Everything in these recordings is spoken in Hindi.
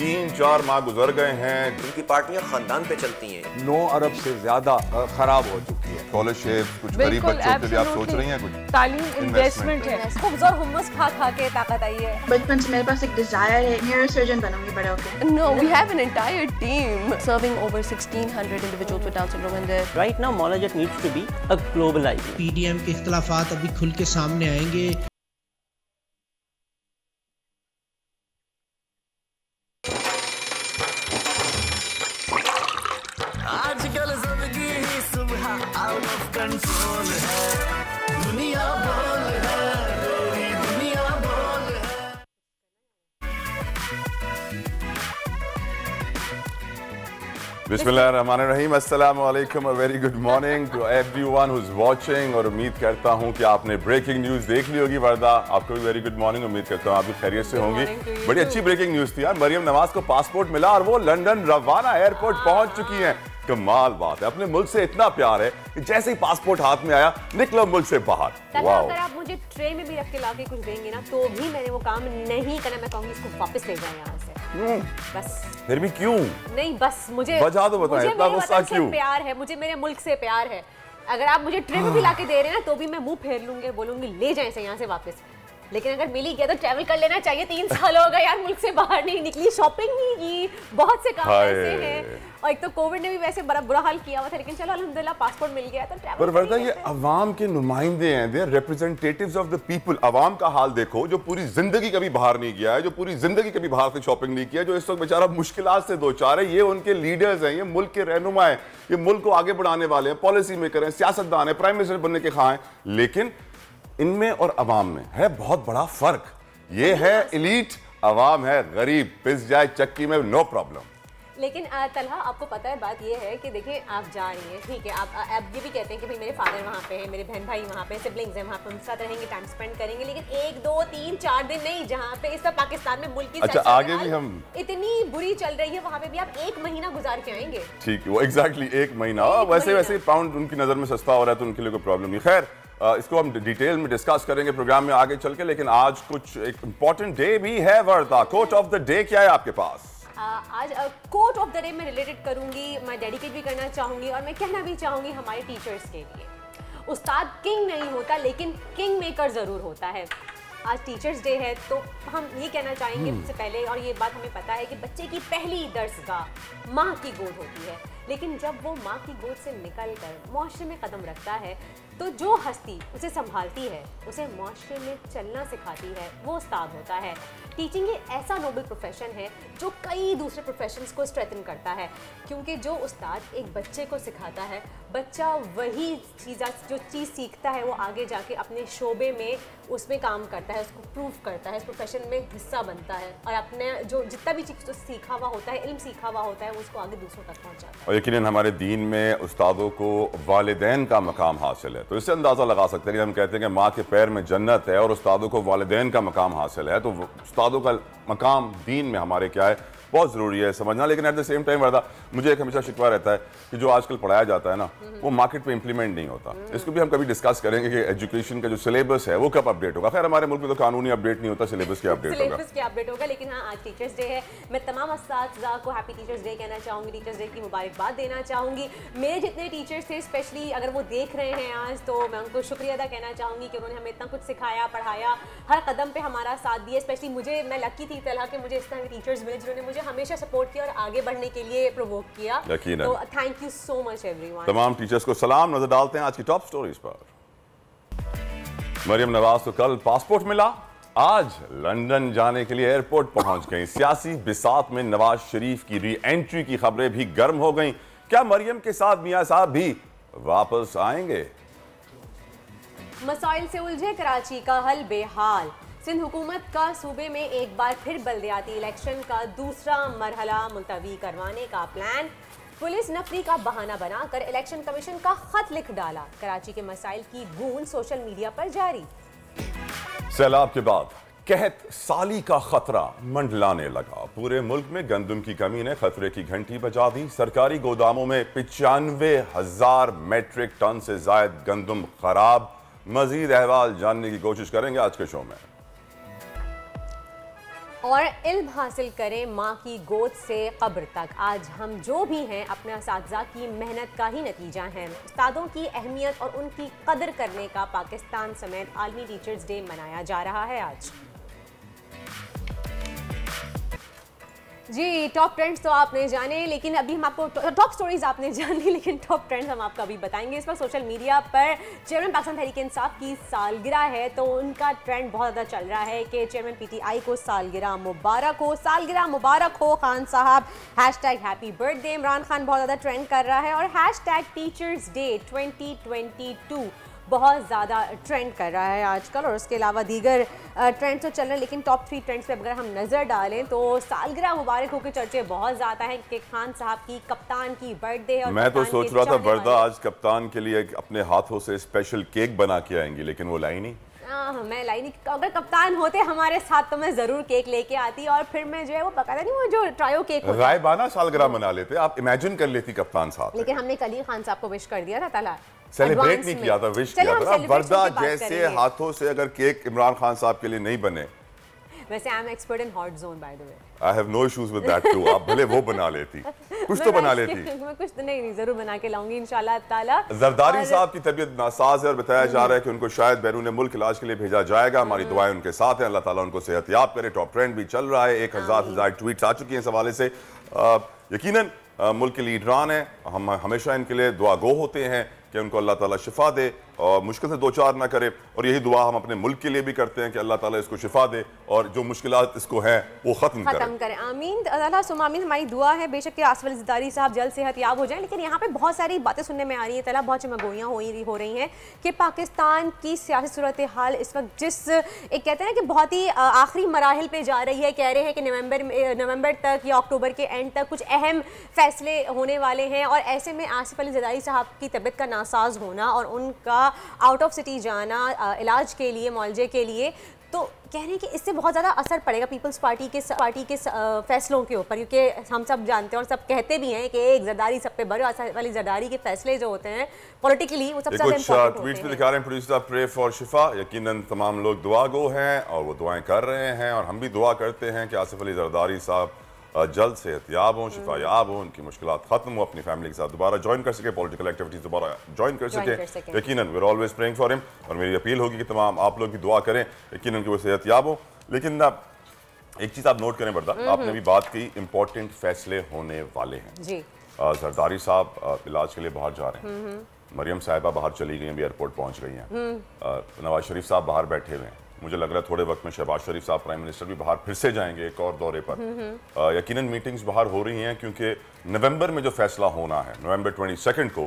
3-4 माह गुजर गए हैं। उनकी पार्टियां खानदान पे चलती हैं। 9 अरब से ज्यादा खराब हो चुकी है। स्कॉलरशिप कुछ गरीब बच्चों के लिए आप सोच रही हैं कुछ तालीम इन्वेस्टमेंट है। खुब्ज और हुम्मस खा खा के ताकत आई है। बचपन से मेरे पास एक डिजायर है, न्यूरोसर्जन बनूंगी बड़े होकर। No, we have an entire team serving over 1600 individuals with Down syndrome in there. Right now, Monajet needs to be a global idea. PDM के इख्तलाफात अभी खुल के सामने आएंगे। आजकल सबकी ही सुबह आउट ऑफ कंट्रोल है, दुनिया बोल है, पूरी दुनिया बोल है। बिस्मिल्लाहिर्रहमानिर्रहीम, अस्सलाम वालेकुम, very good morning to everyone who is watching. और उम्मीद करता हूं कि आपने ब्रेकिंग न्यूज़ देख ली होगी। वर्दा, आपको भी वेरी गुड मॉर्निंग। उम्मीद करता हूं आप भी खैरियत से होंगी। बड़ी अच्छी ब्रेकिंग न्यूज़ थी यार। मरियम नवाज को पासपोर्ट मिला और वो लंदन रवाना एयरपोर्ट पहुंच चुकी हैं। कमाल बात है, अपने मुल्क से इतना प्यार है कि जैसे ही पासपोर्ट हाथ में आया निकलो मुल्क से बाहर। अगर आप मुझे ट्रे में भी रख के लाके कुछ देंगे ना तो भी मैंने वो काम नहीं करना। मैं कहूंगी इसको वापस ले जाएं यहाँ से। बस फिर भी क्यों नहीं, बस मुझे वजह तो बताएं, इतना गुस्सा क्यों? प्यार है मुझे, मेरे मुल्क से प्यार है। अगर आप मुझे ट्रे में भी लाके दे रहे हैं ना तो भी मैं मुंह फेर लूंगी, बोलूंगी ले जाएं यहाँ से वापस। लेकिन अगर मिल ही गया तो ट्रैवल कर लेना चाहिए। 3 साल हो गए यार मुल्क से बाहर नहीं निकली, शॉपिंग नहीं की, बहुत से काम ऐसे हैं। और एक तो कोविड ने भी वैसे बड़ा बुरा हाल किया हुआ था, लेकिन चलो अल्हम्दुलिल्लाह पासपोर्ट मिल गया तो ट्रैवल। पर वर्दा, ये अवाम के नुमाइंदे हैं, they are representatives of the people. अवाम का हाल देखो, जो पूरी जिंदगी कभी बाहर नहीं गया है, जो पूरी जिंदगी कभी बाहर से शॉपिंग नहीं किया, जो इस वक्त बेचारा मुश्किलात से दो चार है, ये उनके लीडर्स हैं, ये मुल्क के रहनुमा हैं, ये मुल्क को आगे बढ़ाने वाले हैं, पॉलिसी मेकर हैं, सियासतदान हैं, प्राइम मिनिस्टर बनने के ख्वाह हैं। लेकिन इनमें और अवाम में है बहुत बड़ा फर्क। ये है एलीट, अवाम है गरीब, पिस जाए चक्की में नो प्रॉब्लम। लेकिन तलहा, आपको पता है बात ये है कि देखिए आप जा रही हैं, ठीक है, आप ये भी कहते हैं कि भाई मेरे फादर वहाँ पे हैं, मेरे बहन भाई वहाँ पे, सिबलिंग्स हैं वहाँ पे, उनके साथ रहेंगे, टाइम स्पेंड करेंगे। लेकिन 1, 2, 3, 4 दिन नहीं, जहाँ पे इस पाकिस्तान में मुल्क की अच्छा आगे भी हम इतनी बुरी चल रही है, वहाँ पे भी आप 1 महीना गुजार के आएंगे। ठीक है, वो एग्जैक्टली 1 महीना। वैसे पाउंड उनकी नजर में सस्ता हो रहा है तो उनके लिए कोई प्रॉब्लम नहीं। खैर, इसको हम डिटेल में डिस्कस करेंगे प्रोग्राम में आगे चल के। लेकिन आज कुछ एक इंपॉर्टेंट डे भी है वर्दा। कोट ऑफ द डे क्या है आपके पास? आज कोट ऑफ द डे मैं रिलेटेड करूंगी, मैं डेडिकेट भी करना चाहूंगी और मैं कहना भी चाहूंगी हमारे टीचर्स के लिए। उस्ताद किंग नहीं होता, लेकिन किंग मेकर जरूर होता है। आज टीचर्स डे है तो हम ये कहना चाहेंगे सबसे पहले, और ये बात हमें पता है कि बच्चे की पहली दर्सगाह माँ की गोद होती है। लेकिन जब वो माँ की गोद से निकल कर मुआशरे में कदम रखता है तो जो हस्ती उसे संभालती है, उसे मुआशरे में चलना सिखाती है, वो उस्ताद होता है। टीचिंग एक ऐसा नोबल प्रोफेशन है जो कई दूसरे प्रोफेशंस को स्ट्रेंथन करता है, क्योंकि जो उस्ताद एक बच्चे को सिखाता है, बच्चा वही जो चीज़ सीखता है वो आगे जाके अपने शोबे में उसमें काम करता है, उसको प्रूव करता है, इस प्रोफेशन में हिस्सा बनता है और अपने जो जितना भी चीज़ सीखा हुआ होता है, इल्म सीखा हुआ होता है, वो उसको आगे दूसरों तक पहुँचाता है। और यकीनन हमारे दीन में उस्तादों को वालिदैन का मकाम हासिल है, तो इससे अंदाज़ा लगा सकते हैं कि हम कहते हैं कि माँ के पैर में जन्नत है और उस्तादों को वालिदैन का मकाम हासिल है। तो उस्तादों का मकाम दीन में हमारे क्या है, बहुत ज़रूरी है समझना। लेकिन एट द सेम टाइम वर्दा, मुझे एक हमेशा शिकवा रहता है कि जो आजकल पढ़ाया जाता है ना, वो मार्केट पे इंप्लीमेंट नहीं होता। इसको भी हम कभी डिस्कस करेंगे कि एजुकेशन का जो सिलेबस है वो कब अपडेट होगा। खैर, हमारे मुल्क में तो कानूनी अपडेट नहीं होता, सिलेबस के अपडेट होगा। लेकिन हाँ, आज टीचर्स डे है। मैं तमाम असातिज़ा को हैप्पी टीचर्स डे कहना चाहूँगी, टीचर्स डे की मुबारकबाद देना चाहूँगी। मेरे जितने टीचर्स थे, स्पेशली अगर वो देख रहे हैं आज, तो मैं उनको शुक्रिया अदा कहना चाहूँगी कि उन्होंने हमें इतना कुछ सिखाया, पढ़ाया, हर कदम पे हमारा साथ दिया। स्पेशली मुझे, मैं लकी थी तरह के मुझे इस तरह के टीचर्स मिले जिन्होंने मुझे हमेशा सपोर्ट किया और आगे बढ़ने के लिए प्रोवोक किया। तो thank you so much everyone. तमाम टीचर्स को सलाम। नजर डालते हैं आज की टॉप स्टोरीज पर। मरियम नवाज को कल पासपोर्ट मिला, आज लंदन जाने के लिए एयरपोर्ट पहुंच गई। सियासी बिसात में नवाज शरीफ की री एंट्री की खबरें भी गर्म हो गईं। क्या मरियम के साथ मियां साहब भी वापस आएंगे? मसाइल से उलझे कराची का हल बेहाल। सिंध हुकूमत का सूबे में एक बार फिर बल्दियाती इलेक्शन का दूसरा मरहला मुलतवी करवाने का प्लान। पुलिस नफरी का बहाना बनाकर इलेक्शन कमीशन का खत लिख डाला। कराची के मसाइल की गूंज सोशल मीडिया पर जारी। सैलाब के बाद कहत साली का खतरा मंडलाने लगा। पूरे मुल्क में गंदम की कमी ने खतरे की घंटी बजा दी। सरकारी गोदामों में 95,000 मेट्रिक टन से जायद गंदम खराब। मजीद अहवाल जानने की कोशिश करेंगे आज के शो में। और इल्म हासिल करें माँ की गोद से कब्र तक। आज हम जो भी हैं अपने असातिज़ा की मेहनत का ही नतीजा हैं। उस्तादों की अहमियत और उनकी कदर करने का पाकिस्तान समेत आलमी टीचर्स डे मनाया जा रहा है आज। जी, टॉप ट्रेंड्स तो आपने जाने, लेकिन अभी हम आपको टॉप स्टोरीज आपने जान ली, लेकिन टॉप ट्रेंड्स हम आपको अभी बताएंगे। इस पर सोशल मीडिया पर चेयरमैन पाकिस्तान तहरीक इंसाफ की सालगिरह है, तो उनका ट्रेंड बहुत ज़्यादा चल रहा है कि चेयरमैन पीटीआई को सालगिरह मुबारक हो, सालगिरह मुबारक हो खान साहब। हैप्पी बर्थडे इमरान खान बहुत ज़्यादा ट्रेंड कर रहा है, और टीचर्स डे 2022 बहुत ज़्यादा ट्रेंड कर रहा है आजकल। और उसके अलावा दीगर ट्रेंड्स तो चल रहे हैं, लेकिन टॉप 3 ट्रेंड्स पे अगर हम नज़र डालें तो सालगिरह मुबारक हो के चर्चे बहुत ज़्यादा हैं कि खान साहब की कप्तान की बर्थडे है। मैं तो सोच रहा था वर्दा आज कप्तान के लिए अपने हाथों से स्पेशल केक बना के आएंगी, लेकिन वो लाई नहीं। मैं लाई नहीं। अगर कप्तान होते हमारे साथ तो मैं जरूर केक लेके आती, और फिर मैं जो है वो पकाता नहीं, वो जो ट्रायो केक रायबाना सालगिरह मना लेते, आप इमेजिन कर लेती कप्तान साथ। लेकिन हमने कल ही खान साहब को विश कर दिया था, ताला सेलिब्रेट नहीं किया था, विश किया था। वर्दा जैसे हाथों से अगर केक इमरान खान साहब के लिए नहीं बने। वैसे I am expert in hot zone by the way. I have no issues with that too. आप भले वो बना लेती, कुछ तो बना लेती। मैं कुछ तो नहीं जरूर बना के लाऊंगी इंशाल्लाह ताला। जरदारी साहब की तबीयत नासाज है और बताया जा रहा है कि उनको शायद बैरून मुल्क इलाज के लिए भेजा जाएगा। हमारी दुआएं उनके साथ हैं, अल्लाह ताला उनको सेहतयाब करे। टॉप ट्रेंड भी चल रहा है, 1000 ट्वीट्स आ चुकी हैं इस हवाले से। यकीनन मुल्क के लीडरान हैं, हम हमेशा इनके लिए दुआ गो होते हैं कि उनको अल्लाह ताला शिफा दे और मुश्किल से दो चार ना करे। और यही दुआ हम अपने मुल्क के लिए भी करते हैं कि अल्लाह ताला इसको शिफा दे और जो मुश्किलात इसको हैं वो ख़त्म करे। आमीन अल्लाह सुम्मा आमीन, हमारी दुआ है बेशक कि आसिफ अली ज़रदारी साहब जल्द सेहतयाब हो जाएं। लेकिन यहाँ पे बहुत सारी बातें सुनने में आ रही है तला, बहुत चमगोइयाँ हो रही हैं कि पाकिस्तान की सियासी सूरत हाल इस वक्त जिस एक कहते हैं कि बहुत ही आखिरी मराहिल पे जा रही है। कह रहे हैं कि नवंबर तक या अक्टूबर के एंड तक कुछ अहम फैसले होने वाले हैं, और ऐसे में आसिफ अली ज़रदारी साहब की तबीयत का नासाज होना और उनका आउट ऑफ सिटी जाना इलाज के लिए, मुआलजे के लिए, तो कह रहे हैं कि इससे बहुत ज़्यादा असर पड़ेगा पीपल्स पार्टी के फैसलों के ऊपर, क्योंकि हम सब जानते हैं और सब कहते भी हैं कि एक जरदारी सब पे बड़े, आसिफ अली ज़रदारी के फैसले जो होते हैं पॉलिटिकली वो सबसे ज़्यादा इंपॉर्टेंट होते हैं। ट्वीट्स में दिखा रहे हैं प्रोड्यूसर प्रे फॉर शिफा। यकीनन तमाम लोग दुआ गो हैं और वो दुआएं कर रहे हैं, और हम भी दुआ करते हैं कि आसिफ अली ज़रदारी साहब जल्द सेहतयाब हों, शिफायाब हों, उनकी मुश्किलात खत्म हो, अपनी फैमिली के साथ दोबारा ज्वाइन कर सके, पॉलिटिकल एक्टिविटीज दोबारा ज्वाइन कर सके। यकीनन we are always praying for him, और मेरी अपील होगी कि तमाम आप लोग भी दुआ करें यकीनन कि वो सेहतयाब हो। लेकिन एक चीज़ आप नोट करें वर्दा, आपने भी बात की इंपॉर्टेंट फैसले होने वाले हैं जी। जरदारी साहब इलाज के लिए बाहर जा रहे हैं, मरियम साहिबा बाहर चली गई हैं, अभी एयरपोर्ट पहुंच गई हैं, नवाज शरीफ साहब बाहर बैठे हुए हैं। मुझे लग रहा है थोड़े वक्त में शहबाज शरीफ साहब प्राइम मिनिस्टर भी बाहर फिर से जाएंगे एक और दौरे पर। यकीनन मीटिंग्स बाहर हो रही हैं क्योंकि नवंबर में जो फैसला होना है, नवंबर 22 को,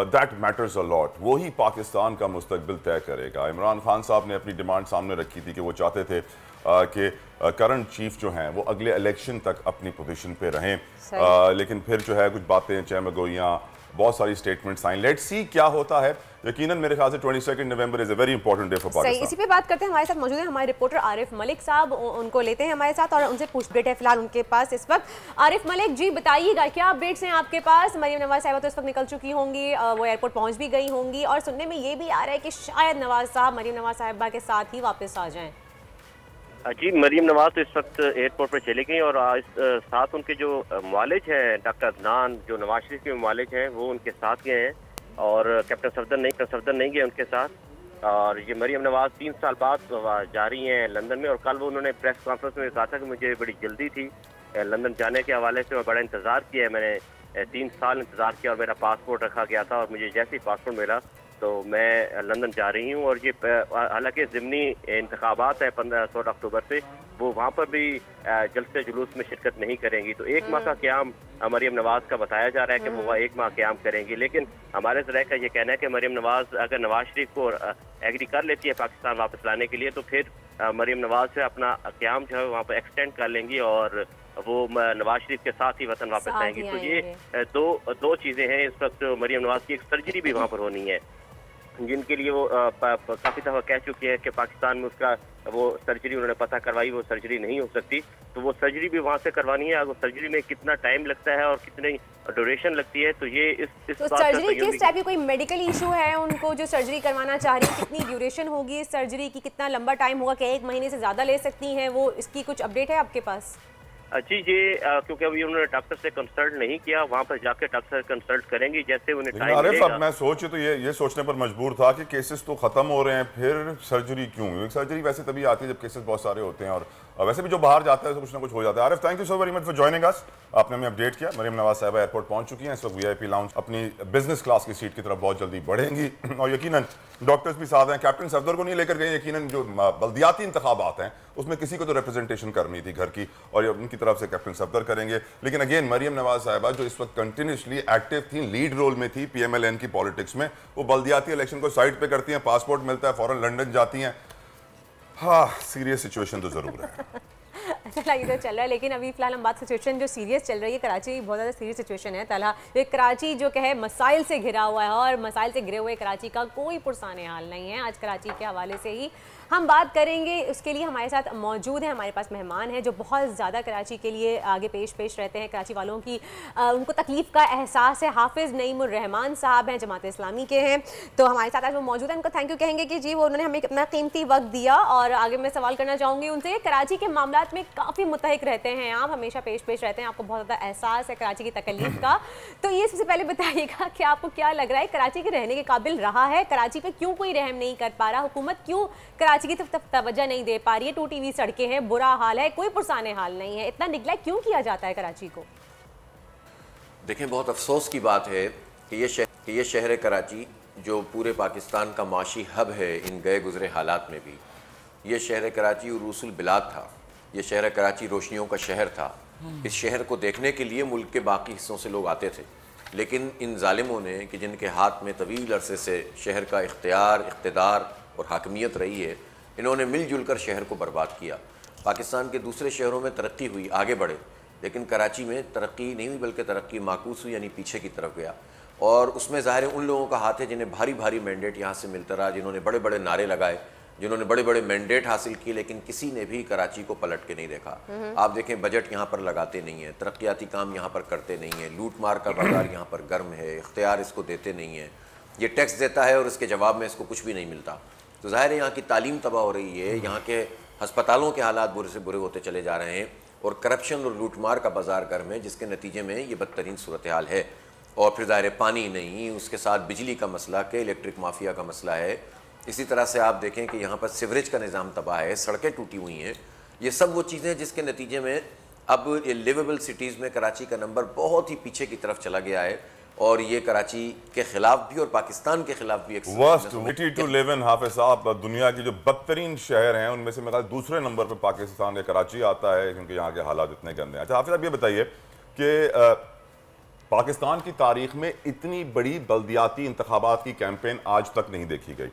दैट मैटर्स अ लॉट। वही पाकिस्तान का मुस्तकबिल तय करेगा। इमरान खान साहब ने अपनी डिमांड सामने रखी थी कि वो चाहते थे कि करंट चीफ जो हैं वो अगले इलेक्शन तक अपनी पोजीशन पे रहें, लेकिन फिर जो है कुछ बातें, चहमगोइयाँ, बहुत सारी स्टेटमेंट्स आई। लेट्स सी क्या होता है। यकीनन मेरे ख्याल से 22 November is a very important day for Pakistan. इसी पे बात करते हैं, हमारे साथ मौजूद हैं हमारे रिपोर्टर आरिफ मलिक साहब, उनको लेते हैं हमारे साथ और उनसे पूछते हैं फिलहाल उनके पास इस वक्त। आरिफ मलिक जी बताइएगा क्या अपडेट्स हैं आपके पास? मरियम नवाज साहिबा तो इस वक्त निकल चुकी होंगी, वो एयरपोर्ट पहुंच भी गई होंगी, और सुनने में ये भी आ रहा है कि शायद नवाज साहब मरियम नवाज साहिबा के साथ ही वापस आ जाएं। जी, मरियम नवाज तो इस वक्त एयरपोर्ट पर चली गई, और साथ उनके जो मुआलिज हैं डॉक्टर अदनान, जो नवाज शरीफ के मुआलिज हैं, वो उनके साथ गए हैं, और कैप्टन सफदर नहीं गए उनके साथ। और ये मरियम नवाज 3 साल बाद जा रही हैं लंदन में, और कल वो उन्होंने प्रेस कॉन्फ्रेंस में कहा था कि मुझे बड़ी जल्दी थी लंदन जाने के हवाले से, मैं बड़ा इंतज़ार किया है, मैंने 3 साल इंतज़ार किया और मेरा पासपोर्ट रखा गया था, और मुझे जैसे ही पासपोर्ट मिला तो मैं लंदन जा रही हूँ। और ये हालांकि ज़िमनी इंतखाबात है 16 अक्टूबर से, वो वहाँ पर भी जलसे जुलूस में शिरकत नहीं करेंगी। तो 1 माह का क़याम मरियम नवाज का बताया जा रहा है कि वो 1 माह क़याम करेंगी। लेकिन हमारे ज़राए का ये कहना है कि मरियम नवाज अगर नवाज शरीफ को एग्री कर लेती है पाकिस्तान वापस लाने के लिए, तो फिर मरियम नवाज से अपना क़याम जो है वहाँ पर एक्सटेंड कर लेंगी और वो नवाज शरीफ के साथ ही वतन वापस आएंगी। तो ये दो चीज़ें हैं इस वक्त। मरियम नवाज की एक सर्जरी भी वहाँ पर होनी है, जिनके लिए वो काफ़ी दफ़ा कह चुके हैं कि पाकिस्तान में उसका वो सर्जरी उन्होंने पता करवाई, वो सर्जरी नहीं हो सकती, तो वो सर्जरी भी वहाँ से करवानी है। अगर सर्जरी में कितना टाइम लगता है और कितनी ड्यूरेशन लगती है, तो ये इस तो सर्जरी किस टाइप की, कोई मेडिकल इशू है उनको जो सर्जरी करवाना चाह रही है, कितनी ड्यूरेशन होगी इस सर्जरी की, कितना लंबा टाइम होगा, क्या 1 महीने से ज़्यादा ले सकती हैं वो, इसकी कुछ अपडेट है आपके पास? जी ये क्योंकि अभी उन्होंने डॉक्टर से कंसल्ट नहीं किया, वहाँ पर जाकर डॉक्टर से कंसल्ट करेंगी जैसे उन्हें टाइम आरिफ, मिलेगा। अब मैं सोचे तो ये सोचने पर मजबूर था कि केसेस तो खत्म हो रहे हैं, फिर सर्जरी क्यों? सर्जरी वैसे तभी आती है जब केसेस बहुत सारे होते हैं, और वैसे भी जो बाहर जाता है तो कुछ ना कुछ हो जाता है। Arif, thank you so very much for joining us. आपने हमें अपडेट किया। मरीम नवाज साहिबा एयरपोर्ट पहुंच चुकी हैं, इस वक्त वीआईपी लाउंज अपनी बिजनेस क्लास की सीट की तरफ बहुत जल्दी बढ़ेंगी, और यकीनन डॉक्टर्स भी साथ हैं। कैप्टन सफदर को नहीं लेकर गए, यकीनन जो बल्दियाती इंतखाबात हैं उसमें किसी को तो रिप्रेजेंटेशन करनी थी घर की, और उनकी तरफ से कैप्टन सफदर करेंगे। लेकिन अगेन मरीम नवाज साहिबा जो इस वक्त कंटिन्यूसली एक्टिव थी, लीड रोल में थी PMLN की पॉलिटिक्स में, वो बल्दियाती इलेक्शन को साइड पे करती हैं, पासपोर्ट मिलता है, फौरन लंदन जाती हैं। हाँ, सीरियस सिचुएशन तो जरूर है। चला ये तो चल रहा है, लेकिन अभी फिलहाल हम बात सिचुएशन जो सीरियस चल रही है, कराची बहुत ज़्यादा सीरियस सिचुएशन है। तलहा ये कराची जो है मसाइल से घिरा हुआ है, और मसाइल से घिरे हुए कराची का कोई पुरसाने हाल नहीं है। आज कराची के हवाले से ही हम बात करेंगे, उसके लिए हमारे साथ मौजूद हैं, हमारे पास मेहमान हैं जो बहुत ज़्यादा कराची के लिए आगे पेश रहते हैं। कराची वालों की उनको तकलीफ़ का एहसास है। हाफिज़ नईमुर रहमान साहब हैं, जमात इस्लामी के हैं, तो हमारे साथ आज वो मौजूद हैं। उनको थैंक यू कहेंगे कि जी वो उन्होंने हमें अपना कीमती वक्त दिया। और आगे मैं सवाल करना चाहूँगी उनसे, कराची के मामलात में काफ़ी मुतहक रहते हैं आप, हमेशा पेश रहते हैं, आपको बहुत ज़्यादा एहसास है कराची की तकलीफ़ का, तो ये सबसे पहले बताइएगा कि आपको क्या लग रहा है, कराची के रहने के काबिल रहा है? कराची पे क्यों कोई रहम नहीं कर पा रहा? हुकूमत क्यों कराची की तरफ तवज्जो नहीं दे पा रही है? टूटी हुई सड़कें हैं, बुरा हाल है, कोई पुरसाने हाल नहीं है, इतना निगलेक्ट क्यों किया जाता है कराची को? देखें, बहुत अफसोस की बात है कि ये शहर कराची जो पूरे पाकिस्तान का माशी हब है इन गए गुजरे हालात में भी, ये शहर कराची उरूसुल बिलाद था। ये शहर कराची रोशनियों का शहर था। इस शहर को देखने के लिए मुल्क के बाकी हिस्सों से लोग आते थे, लेकिन इन जालिमों ने कि जिनके हाथ में तवील अरसे से शहर का इख्तियार और हाकमियत रही है, इन्होंने मिलजुल कर शहर को बर्बाद किया। पाकिस्तान के दूसरे शहरों में तरक्की हुई, आगे बढ़े, लेकिन कराची में तरक्की नहीं हुई, बल्कि तरक्की माकूस हुई, यानी पीछे की तरफ गया। और उसमें ज़ाहिर है उन लोगों का हाथ है जिन्हें भारी भारी मैंडेट यहाँ से मिलता रहा, जिन्होंने बड़े बड़े नारे लगाए, जिन्होंने बड़े बड़े मैंडेट हासिल किए, लेकिन किसी ने भी कराची को पलट के नहीं देखा। आप देखें, बजट यहाँ पर लगाते नहीं हैं, तरक्याती काम यहाँ पर करते नहीं हैं, लूट मार का बाजार यहाँ पर गर्म है, इख्तियार इसको देते नहीं हैं, ये टैक्स देता है और इसके जवाब में इसको कुछ भी नहीं मिलता। तो ज़ाहिर है यहाँ की तालीम तबाह हो रही है, यहाँ के हस्पतालों के हालात बुरे से बुरे होते चले जा रहे हैं, और करप्शन और लूटमार का बाजार गर्म है, जिसके नतीजे में ये बदतरीन सूरत हाल है। और फिर ज़ाहिर पानी नहीं, उसके साथ बिजली का मसला के इलेक्ट्रिक माफिया का मसला है। इसी तरह से आप देखें कि यहाँ पर सीवरेज का निज़ाम तबाह है, सड़कें टूटी हुई हैं। ये सब वो चीज़ें जिसके नतीजे में अब ये लिवेबल सिटीज़ में कराची का नंबर बहुत ही पीछे की तरफ चला गया है, और ये कराची के खिलाफ भी और पाकिस्तान के खिलाफ भी एक worst city to live in. Hafiz साहब, दुनिया की जो बदतरीन शहर हैं उनमें से मेरा दूसरे नंबर पर पाकिस्तान या कराची आता है, क्योंकि यहाँ के हालात इतने गंदे हैं। अच्छा हाफिज साहब, ये बताइए कि पाकिस्तान की तारीख में इतनी बड़ी बल्दियाती इंतखाबात की कैंपेन आज तक नहीं देखी गई।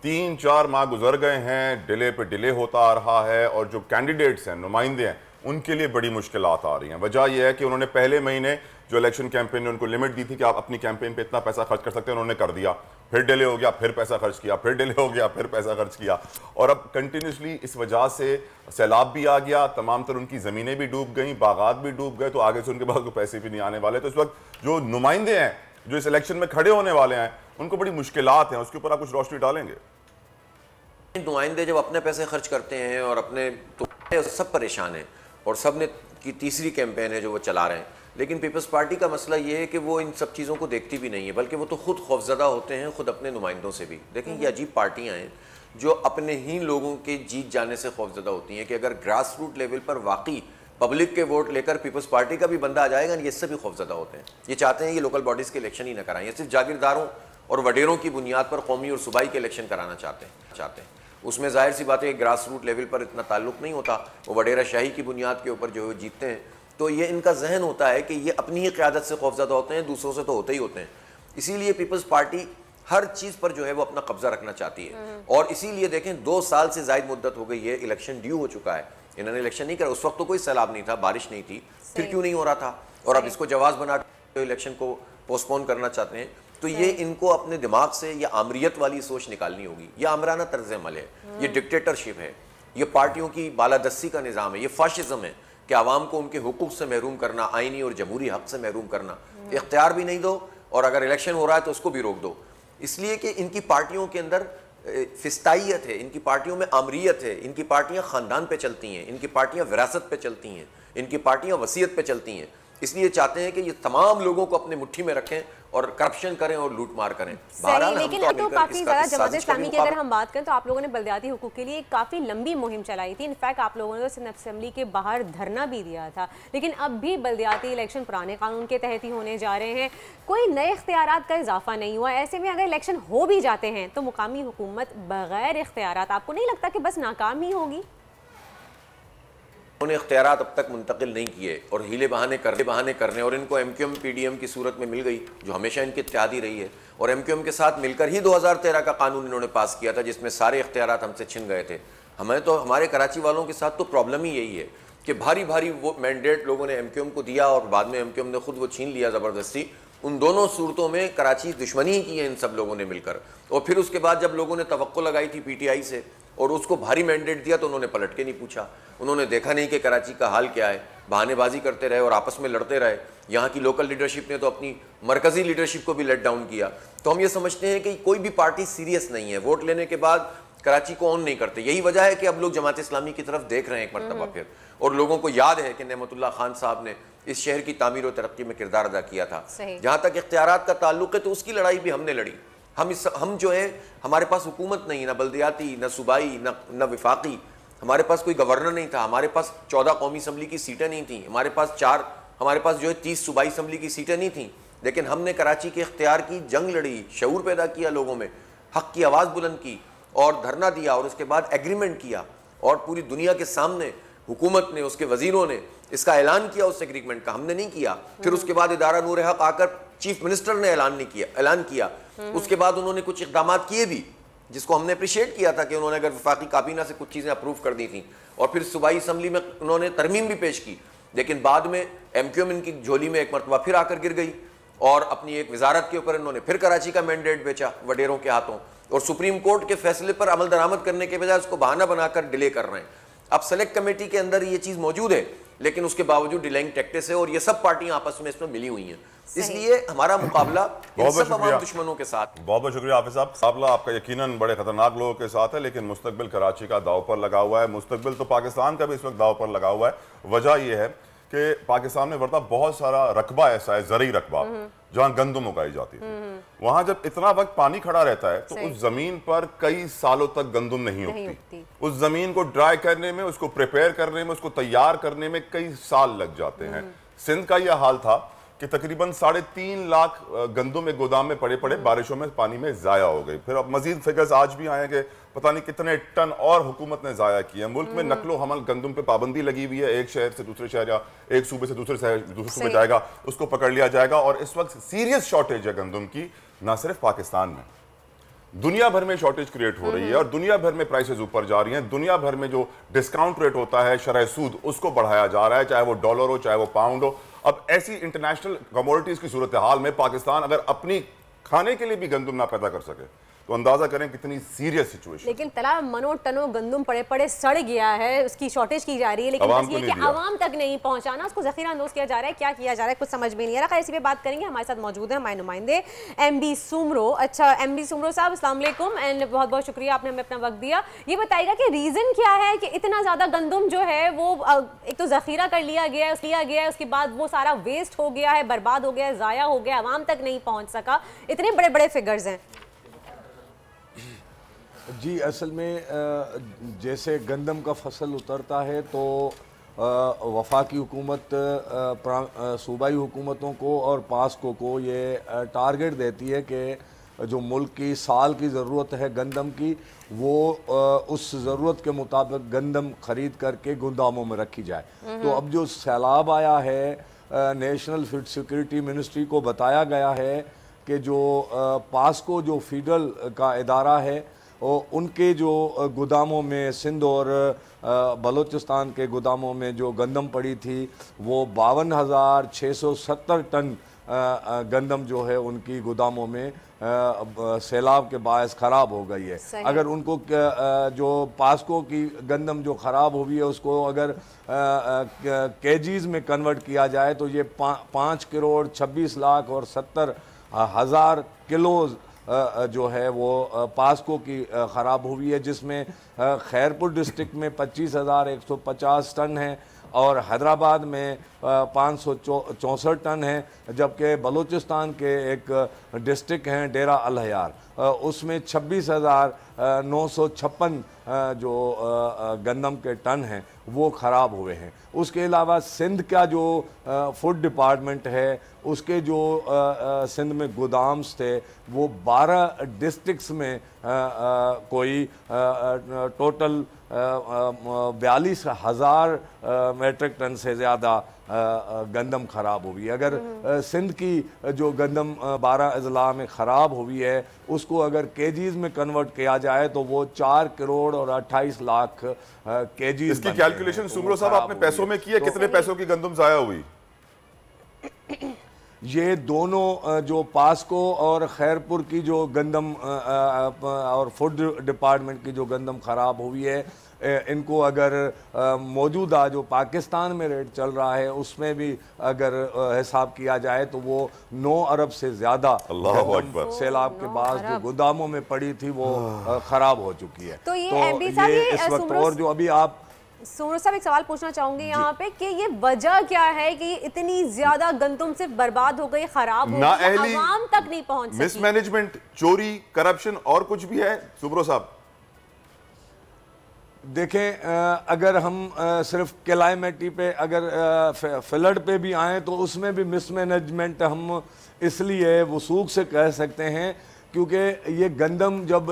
3-4 माह गुजर गए हैं, डिले पे डिले होता आ रहा है, और जो कैंडिडेट्स हैं, नुमाइंदे हैं, उनके लिए बड़ी मुश्किलात आ रही हैं। वजह यह है कि उन्होंने पहले महीने जो इलेक्शन कैंपेन ने उनको लिमिट दी थी कि आप अपनी कैंपेन पे इतना पैसा खर्च कर सकते हैं, उन्होंने कर दिया, फिर डिले हो गया, फिर पैसा खर्च किया, फिर डिले हो गया, फिर पैसा खर्च किया, और अब कंटिन्यूसली इस वजह से सैलाब भी आ गया, तमाम तर उनकी ज़मीनें भी डूब गई, बागात भी डूब गए, तो आगे से उनके पास पैसे भी नहीं आने वाले। तो इस वक्त जो नुमाइंदे हैं जो इस इलेक्शन में खड़े होने वाले हैं, उनको बड़ी मुश्किलात हैं, उसके ऊपर आप कुछ रोशनी डालेंगे? नुमाइंदे जब अपने पैसे खर्च करते हैं और अपने, तो सब परेशान हैं, और सब ने की तीसरी कैंपेन है जो वो चला रहे हैं। लेकिन पीपल्स पार्टी का मसला ये है कि वो इन सब चीज़ों को देखती भी नहीं है, बल्कि वो तो खुद खौफजदा होते हैं, खुद अपने नुमाइंदों से भी। देखें, ये अजीब पार्टियां हैं जो अपने ही लोगों के जीत जाने से खौफजदा होती हैं, कि अगर ग्रास रूट लेवल पर वाकई पब्लिक के वोट लेकर पीपल्स पार्टी का भी बंदा आ जाएगा, ये इससे भी खौफजदा होते हैं। ये चाहते हैं ये लोकल बॉडीज़ के इलेक्शन ही ना कराएं, ये सिर्फ जागीरदारों और वडेरों की बुनियाद पर कौमी और सूबाई के इलेक्शन कराना चाहते हैं। उसमें जाहिर सी बात है कि ग्रास रूट लेवल पर इतना ताल्लुक नहीं होता, वो वडेरा शाही की बुनियाद के ऊपर जो है जीतते हैं। तो ये इनका जहन होता है कि ये अपनी ही क़यादत से खौफज़दा होते हैं, दूसरों से तो होते ही होते हैं। इसीलिए पीपल्स पार्टी हर चीज़ पर जो है वो अपना कब्जा रखना चाहती है, और इसीलिए देखें 2 साल से ज़ायद मुद्दत हो गई है, इलेक्शन ड्यू हो चुका है, इन्होंने इलेक्शन नहीं करा। उस वक्त तो कोई सैलाब नहीं था, बारिश नहीं थी, फिर क्यों नहीं हो रहा था? और अब इसको जवाब बना के इलेक्शन को पोस्टपोन करना चाहते हैं। तो ये इनको अपने दिमाग से ये आमरीत वाली सोच निकालनी होगी। ये आमराना तर्ज अमल है, ये डिक्टेटरशिप है, ये पार्टियों की बालादस्ती का निज़ाम है, ये फाशिज्म है कि आवाम को उनके हुकूक से महरूम करना, आइनी और जमहूरी हक से महरूम करना। इख्तियार भी नहीं दो और अगर इलेक्शन हो रहा है तो उसको भी रोक दो, इसलिए कि इनकी पार्टियों के अंदर फिस्ताइयत है, इनकी पार्टियों में आमरीत है, इनकी पार्टियां ख़ानदान पे चलती हैं, इनकी पार्टियां विरासत पे चलती हैं, इनकी पार्टियां वसीयत पे चलती हैं। इसलिए चाहते हैं कि ये तमाम लोगों को अपने मुट्ठी में रखें और करप्शन करें और लूट मार करें। लेकिन तो काफी ज्यादा जमात इस्लामी की अगर हम बात करें तो आप लोगों ने बल्दियाती हुकूक के लिए काफी लंबी मुहिम चलाई थी। इनफैक्ट आप लोगों ने तो सिंध असेंबली के बाहर धरना भी दिया था, लेकिन अब भी बल्दियाती इलेक्शन पुराने कानून के तहत ही होने जा रहे हैं, कोई नए इख्तियारात का इजाफा नहीं हुआ। ऐसे में अगर इलेक्शन हो भी जाते हैं तो मुकामी हुकूमत बगैर इख्तियारात, आपको नहीं लगता कि बस नाकाम ही होगी? उन्होंने इख्तियारात अब तक मुंतकिल नहीं किए और हीले बहाने करने और इनको MQM PDM की सूरत में मिल गई जो हमेशा इनकी इत्तेहादी रही है, और MQM के साथ मिलकर ही 2013 का कानून इन्होंने पास किया था जिसमें सारे इख्तियारात हमसे छिन गए थे। हमें तो हमारे कराची वालों के साथ तो प्रॉब्लम ही यही है कि भारी भारी वो मैंडेट लोगों ने MQM को दिया और बाद में MQM ने खुद वो छीन लिया ज़बरदस्ती। उन दोनों सूरतों में कराची दुश्मनी ही की है इन सब लोगों ने मिलकर, और फिर उसके बाद जब लोगों ने तवक्को लगाई थी PTI से और उसको भारी मैंडेट दिया तो उन्होंने पलट के नहीं पूछा, उन्होंने देखा नहीं कि कराची का हाल क्या है, बहानेबाजी करते रहे और आपस में लड़ते रहे। यहाँ की लोकल लीडरशिप ने तो अपनी मरकजी लीडरशिप को भी लेट डाउन किया। तो हम ये समझते हैं कि कोई भी पार्टी सीरियस नहीं है, वोट लेने के बाद कराची को ऑन नहीं करते। यही वजह है कि अब लोग जमात इस्लामी की तरफ देख रहे हैं एक मरतबा फिर, और लोगों को याद है कि नेमतुल्लाह खान साहब ने इस शहर की तामीर और तरक्की में किरदार अदा किया था। जहाँ तक इख्तियारात का ताल्लुक है तो उसकी लड़ाई भी हमने लड़ी। हम जो है, हमारे पास हुकूमत नहीं, ना बल्दियाती, ना सूबाई, ना विफाकी, हमारे पास कोई गवर्नर नहीं था, हमारे पास 14 कौमी असम्बली की सीटें नहीं थी, हमारे पास जो है 30 सूबाई असम्बली की सीटें नहीं थी, लेकिन हमने कराची के इख्तियार की जंग लड़ी, शऊर पैदा किया लोगों में, हक की आवाज़ बुलंद की और धरना दिया और उसके बाद एग्रीमेंट किया और पूरी दुनिया के सामने हुकूमत ने, उसके वजीरों ने इसका ऐलान किया उस एग्रीमेंट का, हमने नहीं किया। फिर उसके बाद इदारा नूर हक आकर चीफ मिनिस्टर ने ऐलान किया। उसके बाद उन्होंने कुछ इक़दाम किए भी जिसको हमने अप्रिशिएट किया था कि उन्होंने अगर वफाकी काबीना से कुछ चीज़ें अप्रूव कर दी थी, और फिर सूबाई असम्बली में उन्होंने तरमीम भी पेश की, लेकिन बाद में MQM इनकी झोली में एक मरतबा फिर आकर गिर गई और अपनी एक वजारत के ऊपर इन्होंने फिर कराची का मैंडेट बेचा वडेरों के हाथों, और सुप्रीम कोर्ट के फैसले पर अमल दरामद करने के बजाय उसको बहाना बनाकर डिले कर रहे हैं। अब सेलेक्ट कमेटी के अंदर ये चीज़ मौजूद है, लेकिन उसके बावजूद डिलेइंग टैक्टिक्स है और ये सब पार्टियां आपस में इसमें मिली हुई हैं, इसलिए हमारा मुकाबला इन सब तमाम दुश्मनों के साथ। बहुत बहुत शुक्रिया हाफिज साहब। मुकाबला आपका यकीनन बड़े खतरनाक लोगों के साथ है, लेकिन मुस्तकबिल कराची का दाव पर लगा हुआ है, मुस्तकबिल तो पाकिस्तान का भी इस वक्त दाव पर लगा हुआ है। वजह यह है कि पाकिस्तान में वर्ता बहुत सारा रकबा ऐसा है, ज़रई रकबा, जहाँ गंदम उगाई जाती है, वहां जब इतना वक्त पानी खड़ा रहता है तो उस जमीन पर कई सालों तक गंदम नहीं उगती। उस जमीन को ड्राई करने में, उसको प्रिपेयर करने में, उसको तैयार करने में कई साल लग जाते हैं। सिंध का यह हाल था कि तकरीबन 3.5 लाख गंदम में गोदाम में पड़े बारिशों में पानी में ज़ाया हो गई। फिर अब मजीद फिगर्स आज भी आए कि पता नहीं कितने टन और हुकूमत ने ज़ाया किया। मुल्क में नकलो हमल गंदम पे पाबंदी लगी हुई है, एक शहर से दूसरे शहर या एक सूबे से दूसरे सूबे जाएगा, उसको पकड़ लिया जाएगा। और इस वक्त सीरियस शॉर्टेज है गंदम की, ना सिर्फ पाकिस्तान में, दुनिया भर में शॉर्टेज क्रिएट हो रही है और दुनिया भर में प्राइसेस ऊपर जा रही हैं। दुनिया भर में जो डिस्काउंट रेट होता है, शरह सूद, उसको बढ़ाया जा रहा है, चाहे वो डॉलर हो चाहे वो पाउंड हो। अब ऐसी इंटरनेशनल कमोडिटीज की सूरत हाल में पाकिस्तान अगर अपनी खाने के लिए भी गंदम ना पैदा कर सके तो अंदाजा करें कितनी सीरियस सिचुएशन। लेकिन तला मनो टनो गंदम पड़े सड़ गया है, उसकी शॉर्टेज की जा रही है, लेकिन बस ये कि आवाम तक नहीं पहुंचाना, उसको जखीरा अंदोज किया जा रहा है। क्या किया जा रहा है कुछ समझ में नहीं आ रहा। इसी पे बात करेंगे। हमारे साथ मौजूद है हमारे नुमाइंदे MB सुमरो। अच्छा MB सुमरो साहब, अस्सलाम वालेकुम एंड बहुत बहुत शुक्रिया, आपने हमें अपना वक्त दिया। ये बताइएगा कि रीज़न क्या है कि इतना ज़्यादा गंदम जो है वो एक तो ज़खीरा कर लिया गया है, उसके बाद वो सारा वेस्ट हो गया है, बर्बाद हो गया है, ज़ाया हो गया, आवाम तक नहीं पहुँच सका, इतने बड़े बड़े फिगर्स हैं। जी असल में जैसे गंदम का फसल उतरता है तो वफाकी हुकूमत सूबाई हुकूमतों को और पास्को को ये टारगेट देती है कि जो मुल्क की साल की ज़रूरत है गंदम की, वो उस ज़रूरत के मुताबिक गंदम ख़रीद करके गोदामों में रखी जाए। तो अब जो सैलाब आया है, नेशनल फूड सिक्योरिटी मिनिस्ट्री को बताया गया है कि जो पास्को जो फीडल का इदारा है और उनके जो गोदामों में, सिंध और बलूचिस्तान के गोदामों में जो गंदम पड़ी थी वो 52,670 टन गंदम जो है उनकी गोदामों में सैलाब के बायस ख़राब हो गई है। अगर उनको जो पास्को की गंदम जो ख़राब हुई है उसको अगर केजीज़ में कन्वर्ट किया जाए तो ये 5 करोड़ 26 लाख और 70,000 किलोज़ जो है वो पास्को की ख़राब हुई है, जिसमें खैरपुर डिस्ट्रिक्ट में 25,150 टन है और हैदराबाद में 564 टन है, जबकि बलूचिस्तान के एक डिस्ट्रिक्ट हैं डेरा अल हयार उसमें 26,956 जो गंदम के टन हैं वो ख़राब हुए हैं। उसके अलावा सिंध का जो फूड डिपार्टमेंट है उसके जो सिंध में गोदाम्स थे वो 12 डिस्ट्रिक्ट्स में कोई टोटल 42,000 मेट्रिक टन से ज़्यादा गंदम ख़राब हुई है। अगर सिंध की जो गंदम 12 अजला में ख़राब हुई है उसको अगर केजीज़ में कन्वर्ट किया जाए तो वो 4 करोड़ और 28 लाख केजीज़। इसकी कैलकुलेशन सुमरो साहब आपने पैसों में की है, कितने पैसों की गंदम ज़ाया हुई? ये दोनों जो पास्को और खैरपुर की जो गंदम और फूड डिपार्टमेंट की जो गंदम ख़राब हुई है इनको अगर मौजूदा जो पाकिस्तान में रेट चल रहा है उसमें भी अगर हिसाब किया जाए तो वो 9 अरब से ज़्यादा सैलाब के बाद जो गोदामों में पड़ी थी वो ख़राब हो चुकी है। तो ये इस वक्त और जो अभी आप सुमरो साहब एक सवाल पूछना चाहूंगी यहाँ पे कि ये वजह क्या है कि इतनी ज्यादा गंदम से बर्बाद हो गई, खराब हो गई, आवाम तक नहीं पहुंच सकी? मिसमैनेजमेंट, चोरी, करप्शन और कुछ भी है सुमरो साहब? देखें, अगर हम सिर्फ क्लाइमेटी पे अगर फ्लड पे भी आएँ तो उसमें भी मिसमैनेजमेंट हम इसलिए वसूख से कह सकते हैं क्योंकि ये गंदम जब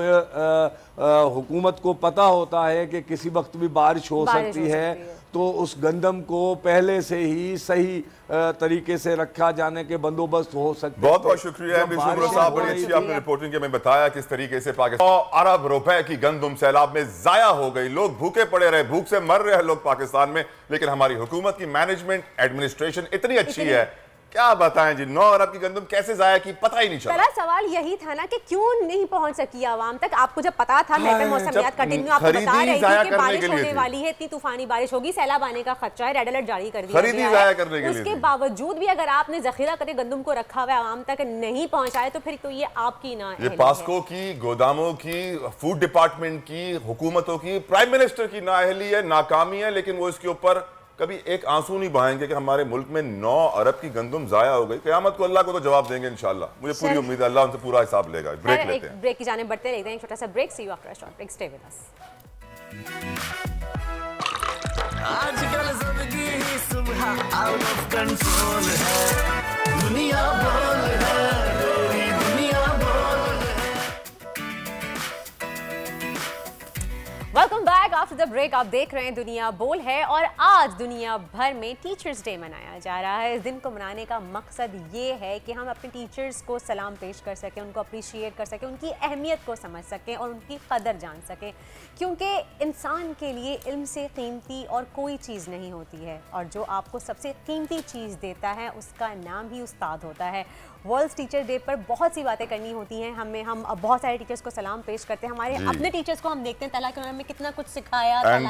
हुकूमत को पता होता है कि किसी वक्त भी बारिश हो सकती है तो उस गंदम को पहले से ही सही तरीके से रखा जाने के बंदोबस्त हो सकते हैं। बहुत बहुत शुक्रिया सुमरो साहब, बड़ी अच्छी आपने रिपोर्टिंग के में बताया किस तरीके से पाकिस्तान 100 अरब रुपए की गंदम सैलाब में जाया हो गई। लोग भूखे पड़े रहे, भूख से मर रहे हैं लोग पाकिस्तान में, लेकिन हमारी हुकूमत की मैनेजमेंट एडमिनिस्ट्रेशन इतनी अच्छी है, क्या बताएं जी, 9 अरब की गंदम कैसे जाया की पता ही नहीं चला। पहला सवाल यही था ना कि क्यों नहीं पहुंच सकी आवाम तक। आपको जब पता था, महकमा मौसमियात कंटिन्यू आपको बता रही थी कि बारिश होने वाली है, इतनी तूफानी बारिश होगी, सैलाब आने का खतरा है, रेड अलर्ट जारी कर दिया गया है। उसके बावजूद भी अगर आपने जखीरा करके गंदम को रखा हुआ आवाम तक नहीं पहुंचाए तो फिर तो ये आपकी ना, ये पास्को की, गोदामों की, फूड डिपार्टमेंट की, हुकूमतों की, प्राइम मिनिस्टर की नाअहली है, नाकामी है, लेकिन वो इसके ऊपर कभी एक आंसू नहीं बहाएंगे कि हमारे मुल्क में 9 अरब की गंदम जाया हो गई। क़यामत को अल्लाह को तो जवाब देंगे इंशाल्लाह, मुझे पूरी उम्मीद है अल्लाह उनसे पूरा हिसाब लेगा। ब्रेक लेते हैं, ब्रेक की जाने बढ़ते रहते हैं, एक छोटा सा break. See you after a short break, stay with us. आजकल जिंदगी ही सुबह आउट ऑफ कंट्रोल है, दुनिया बोल है, दुनिया बोल है। Welcome back after the break. आप देख रहे हैं दुनिया बोल है और आज दुनिया भर में टीचर्स डे मनाया जा रहा है। इस दिन को मनाने का मकसद ये है कि हम अपने टीचर्स को सलाम पेश कर सकें, उनको अप्रिशिएट कर सकें, उनकी अहमियत को समझ सकें और उनकी कदर जान सकें, क्योंकि इंसान के लिए इल्म से कीमती और कोई चीज़ नहीं होती है और जो आपको सबसे कीमती चीज़ देता है उसका नाम ही उस्ताद होता है। वर्ल्ड टीचर डे पर बहुत सी बातें करनी होती हैं हम बहुत सारे टीचर्स को सलाम पेश करते हैं, हमारे अपने टीचर्स को हम देखते हैं ताकि उन्होंने हमें कितना कुछ सिखाया था लाइफ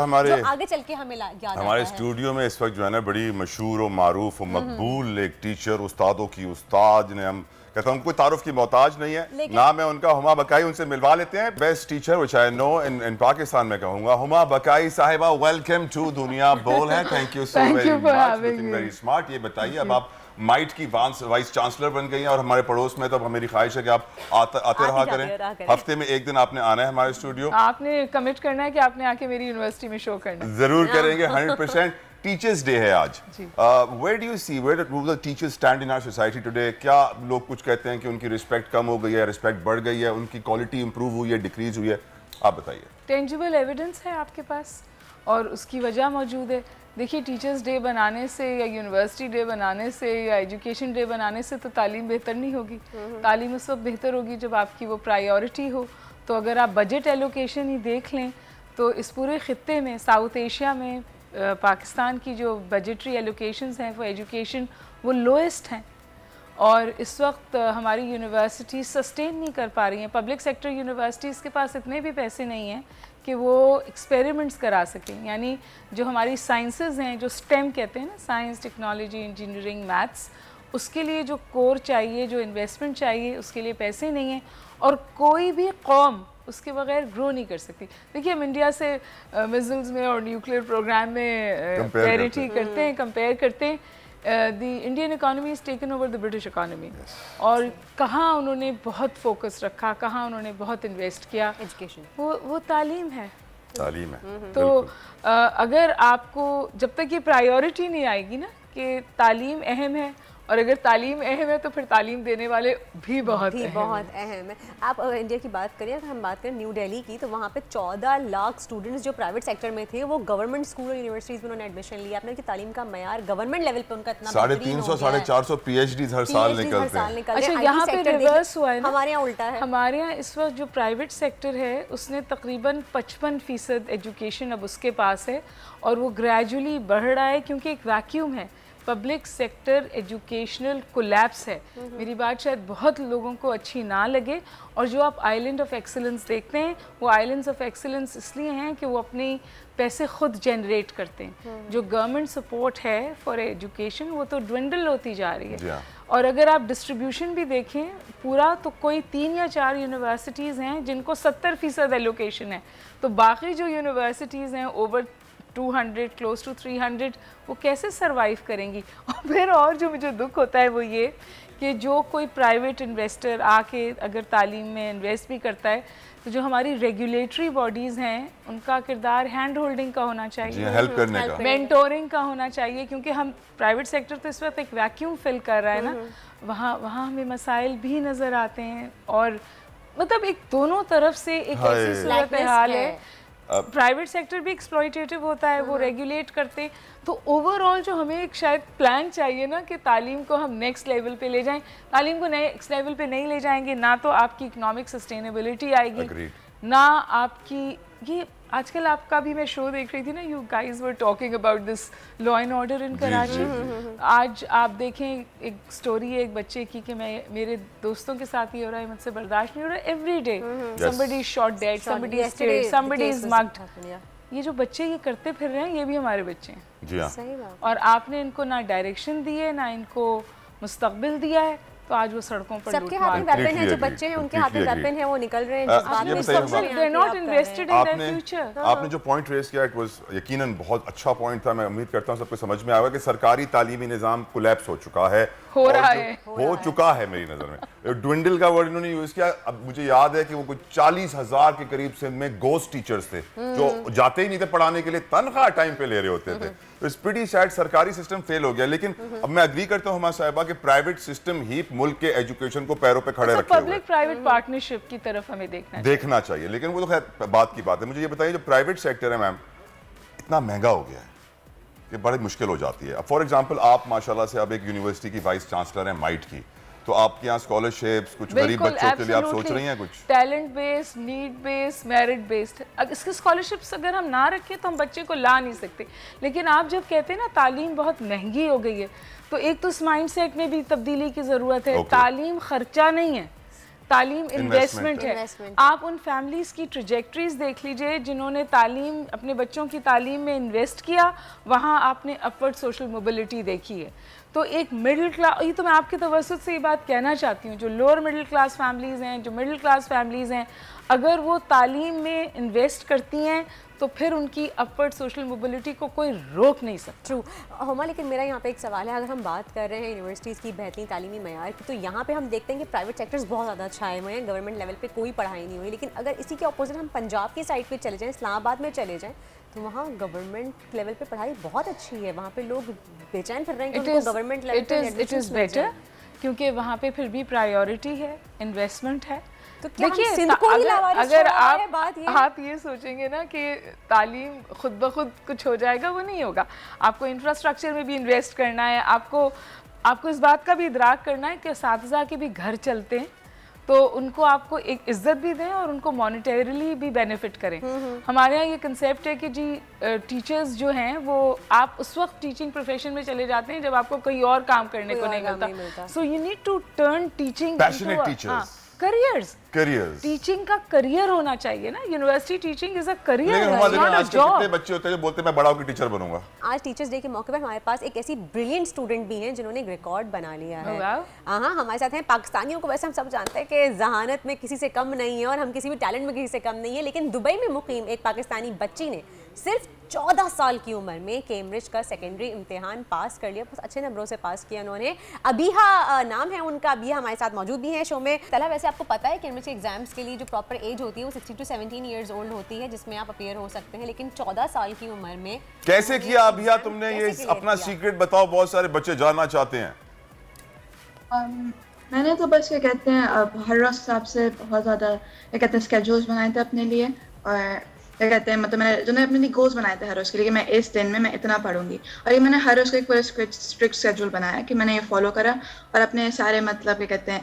में, जो आगे चल के हमें याद आता है। हमारे स्टूडियो में इस वक्त जो है ना बड़ी मशहूर और मारूफ और मकबूल एक टीचर, उस्तादों की उस्ताद ने, हम कहता हूँ कोई तारुफ की मोहताज नहीं है, नाम है उनका हुमा बकाई। उनसे मिलवा लेते हैं। Best teacher which I know इन पाकिस्तान में कहूँगा, हुमा बकाई साहिबा, वेलकम टू दुनिया बोल है। Thank you so very much, very smart. ये बताइए, अब आप माइट की वाइस चांसलर बन गई हैं और हमारे पड़ोस में, तो अब मेरी ख्वाहिश है कि आप आते रहा करें। हफ्ते में एक दिन आपने आना है हमारे स्टूडियो, आपने कमिट करना है कि आपने आके मेरी यूनिवर्सिटी में शो करना है। जरूर करेंगे, 100%। टीचर्स डे है आज। Where do you see where the teachers stand in our society today? क्या लोग कुछ कहते हैं कि उनकी रिस्पेक्ट कम हो गई है, रिस्पेक्ट बढ़ गई है, उनकी क्वालिटी इंप्रूव हुई है, डिक्रीज हुई है? आप बताइए। टेंजिबल एविडेंस है आपके पास और उसकी वजह मौजूद है। देखिए, टीचर्स डे बनाने से या यूनिवर्सिटी डे बनाने से या एजुकेशन डे बनाने से तो तालीम बेहतर नहीं होगी। तालीम उस वक्त बेहतर होगी जब आपकी वो प्रायोरिटी हो। तो अगर आप बजट एलोकेशन ही देख लें तो इस पूरे ख़ित्ते में, साउथ एशिया में, पाकिस्तान की जो बजटरी एलोकेशंस हैं वो एजुकेशन वो लोएस्ट हैं और इस वक्त हमारी यूनिवर्सिटी सस्टेन नहीं कर पा रही हैं। पब्लिक सेक्टर यूनिवर्सिटीज़ के पास इतने भी पैसे नहीं हैं कि वो एक्सपेरिमेंट्स करा सकें। यानी जो हमारी साइंसेज हैं, जो स्टेम कहते हैं ना, साइंस, टेक्नोलॉजी, इंजीनियरिंग, मैथ्स, उसके लिए जो कोर चाहिए, जो इन्वेस्टमेंट चाहिए, उसके लिए पैसे नहीं हैं। और कोई भी कौम उसके बगैर ग्रो नहीं कर सकती। देखिए हम इंडिया से मिसाइल्स में और न्यूक्लियर प्रोग्राम में पैरिटी करते हैं, कंपेयर करते हैं। The Indian economy is taken over the British economy. और कहाँ उन्होंने बहुत फोकस रखा, कहाँ उन्होंने बहुत इन्वेस्ट किया, एजुकेशन, वो तालीम है। तालीम है। तो अगर आपको जब तक ये प्रायोरिटी नहीं आएगी ना कि तालीम अहम है, और अगर तालीम अहम है तो फिर तालीम देने वाले भी बहुत अहम है। आप इंडिया की बात करें, अगर हम बात करें न्यू दिल्ली की, तो वहाँ पे 14 लाख स्टूडेंट्स जो प्राइवेट सेक्टर में थे वो गवर्नमेंट स्कूल और यूनिवर्सिटीज में उन्होंने एडमिशन लिया। आपने कि तालीम का मयार गवर्नमेंट लेवल पे उनका इतना 350 450 PhDs हर साल निकलते हैं। अच्छा, यहाँ पे रिवर्स हुआ है ना, हमारे यहाँ उल्टा है। हमारे यहाँ इस वक्त जो प्राइवेट सेक्टर है उसने तकरीबन 55% एजुकेशन अब उसके पास है, और वो ग्रेजुअली बढ़ रहा है क्योंकि एक वैक्यूम है। पब्लिक सेक्टर एजुकेशनल कोलैप्स है। मेरी बात शायद बहुत लोगों को अच्छी ना लगे, और जो आप आइलैंड ऑफ एक्सीलेंस देखते हैं वो आइलैंड्स ऑफ एक्सीलेंस इसलिए हैं कि वो अपने पैसे खुद जनरेट करते हैं। जो गवर्नमेंट सपोर्ट है फॉर एजुकेशन वो तो ड्विंडल होती जा रही है। और अगर आप डिस्ट्रीब्यूशन भी देखें पूरा, तो कोई 3 या 4 यूनिवर्सिटीज़ हैं जिनको 70% एलोकेशन है, तो बाकी जो यूनिवर्सिटीज़ हैं ओवर 200 क्लोज टू 300 वो कैसे सरवाइव करेंगी। और फिर और जो मुझे दुख होता है वो ये कि जो कोई प्राइवेट इन्वेस्टर आके अगर तालीम में इन्वेस्ट भी करता है, तो जो हमारी रेगुलेटरी बॉडीज़ हैं उनका किरदार हैंड होल्डिंग का होना चाहिए, हेल्प करने का, मेंटोरिंग का होना चाहिए। क्योंकि हम प्राइवेट सेक्टर तो इस वक्त एक वैक्यूम फिल कर रहा है ना, वहाँ हमें मसाइल भी नज़र आते हैं। और मतलब एक दोनों तरफ से एक ऐसी सूरत हाल है। प्राइवेट सेक्टर भी एक्सप्लॉयटेटिव होता है, वो रेगुलेट करते। तो ओवरऑल जो हमें एक शायद प्लान चाहिए ना कि तालीम को हम नेक्स्ट लेवल पे ले जाएं। तालीम को नेक्स्ट लेवल पे नहीं ले जाएंगे ना तो आपकी इकोनॉमिक सस्टेनेबिलिटी आएगी, ना आपकी ये आजकल आपका भी मैं शो देख रही थी ना, you guys were talking about this law and order in Karachi. आज आप देखें एक स्टोरी है एक बच्चे की कि मैं मेरे दोस्तों के साथ ही हो रहा है, मुझसे बर्दाश्त नहीं हो रहा, every day somebody is shot dead, somebody is killed, somebody is mugged। ये जो बच्चे ये करते फिर रहे हैं ये भी हमारे बच्चे हैं। जी हाँ। और आपने इनको ना डायरेक्शन दी है ना इनको मुस्तकबिल दिया है, तो आज वो सड़कों पर सबके हाथ में वेपन है, जो बच्चे हैं उनके हाथ में वेपन है, वो निकल रहे हैं जज्बात में, they are not invested in their future। आपने जो पॉइंट रेज किया इट वाज यकीनन बहुत अच्छा पॉइंट था। मैं उम्मीद करता हूँ सबको समझ में आया कि सरकारी तालीमी निज़ाम कोलैप्स हो चुका है, हो चुका है मेरी नज़र में। ड्विंडल का वर्ड इन्होंने यूज किया। अब मुझे याद है कि वो कुछ 40,000 के करीब सिंध में गोस्ट टीचर्स थे जो जाते ही नहीं थे पढ़ाने के लिए, तनख्वाह टाइम पे ले रहे होते थे। तो इट्स प्रीटी सैड, सरकारी सिस्टम फेल हो गया। लेकिन अब मैं एग्री करता हूँ हमारा साहिबा कि प्राइवेट सिस्टम ही मुल्क के एजुकेशन को पैरों पे खड़े रखे हुए है। पब्लिक प्राइवेट पार्टनरशिप की तरफ हमें देखना चाहिए। लेकिन वो तो खैर बात की बात है। मुझे ये बताइए जो प्राइवेट सेक्टर है मैम इतना महंगा हो गया है कि बड़ी मुश्किल हो जाती है। अब फॉर एग्जांपल आप माशाल्लाह से अब एक यूनिवर्सिटी की वाइस चांसलर हैं माइट की, तो आपके यहाँ स्कॉलरशिप्स कुछ गरीब बच्चों के लिए आप सोच रही हैं कुछ? Talent based, need based, merit based. इसके स्कॉलरशिप्स अगर हम ना रखें तो हम बच्चे को ला नहीं सकते। लेकिन आप जब कहते हैं ना तालीम बहुत महंगी हो गई है, तो एक तो इस माइंड सेट में भी तब्दीली की ज़रूरत है। तालीम खर्चा नहीं है, तालीम इन्वेस्टमेंट है। आप उन फैमिलीज़ की ट्रजेक्टरीज देख लीजिए जिन्होंने तालीम अपने बच्चों की तालीम में इन्वेस्ट किया, वहाँ आपने अपवर्ड सोशल मोबिलिटी देखी है। तो एक मिडिल क्लास, ये तो मैं आपके तवज्जुह से ये बात कहना चाहती हूँ, जो लोअर मिडिल क्लास फैमिलीज़ हैं, जो मिडिल क्लास फैमिलीज़ हैं, अगर वो तालीम में इन्वेस्ट करती हैं तो फिर उनकी अपवर्ड सोशल मोबिलिटी को कोई रोक नहीं सकता। ट्रू हुमा, लेकिन मेरा यहाँ पे एक सवाल है। अगर हम बात कर रहे हैं यूनिवर्सिटीज़ की बेहतरीन तालीमी मयार की, तो यहाँ पे हम देखते हैं कि प्राइवेट सेक्टर्स बहुत ज़्यादा छाए हुए हैं, गवर्नमेंट लेवल पे कोई पढ़ाई नहीं हुई। लेकिन अगर इसी के अपोजिट हम पंजाब की साइड पे चले जाएँ, इस्लामाबाद में चले जाएँ, तो वहाँ गवर्नमेंट लेवल पे पढ़ाई बहुत अच्छी है। वहाँ पे लोग बेचैन फिर रहे हैं कि उनको गवर्नमेंट लेवल पे इट इज़ बेटर, क्योंकि वहाँ पे फिर भी प्रायोरिटी है, इन्वेस्टमेंट है। तो देखिए अगर आप ये सोचेंगे ना कि तालीम खुद ब खुद कुछ हो जाएगा, वो नहीं होगा। आपको इंफ्रास्ट्रक्चर में भी इन्वेस्ट करना है, आपको इस बात का भी इदराक करना है कि असातिज़ा के भी घर चलते हैं, तो उनको आपको एक इज्जत भी दें और उनको मॉनेटरीली भी बेनिफिट करें। हमारे यहाँ ये कंसेप्ट है कि जी टीचर्स जो हैं वो आप उस वक्त टीचिंग प्रोफेशन में चले जाते हैं जब आपको कोई और काम करने को नहीं मिलता। So you need to turn teaching careers. Teaching का करियर होना चाहिए ना, university teaching is a career, not a job. कितने बच्चे होते हैं जो बोलते हैं मैं बड़ा होकर टीचर बनूंगा। आज टीचर्स डे के मौके पर हमारे पास एक ऐसी ब्रिलियंट स्टूडेंट भी हैं जिन्होंने एक रिकॉर्ड बना लिया है। हाँ, हमारे साथ हैं। पाकिस्तानियों को वैसे हम सब जानते हैं कि जहानत में किसी से कम नहीं है और हम किसी भी टैलेंट में किसी से कम नहीं है, लेकिन दुबई में मुकीम एक पाकिस्तानी बच्ची ने सिर्फ 14 साल की उम्र में कैम्ब्रिज का सेकेंडरी इम्तिहान पास कर लिया। बहुत अच्छे नंबरों से पास किया उन्होंने। अबीहा नाम है उनका। अबीहा हमारे साथ मौजूद भी हैं शो में। तला, वैसे आपको पता है कैम्ब्रिज के एग्जाम्स के लिए जो प्रॉपर एज होती है वो 16 to 17 ईयर्स ओल्ड होती है जिसमें आप अपियर हो सकते हैं, लेकिन 14 साल की उम्र में कैसे किया अबीहा तुमने? ये अपना सीक्रेट बताओ, बहुत सारे बच्चे जानना चाहते हैं। मैंने तो बस ये कहते हैं हर रोज साहब से बहुत ज़्यादा ये कहते हैं स्केड्यूल्स बनाए थे अपने लिए, और क्या कहते हैं मतलब मैंने जो अपने लिए गोल्स बनाए थे हर रोज़ के लिए कि मैं इस दिन में मैं इतना पढ़ूंगी, और ये मैंने हर रोज़ का एक पूरा स्ट्रिक्ट शेड्यूल बनाया कि मैंने ये फॉलो करा और अपने सारे मतलब क्या कहते हैं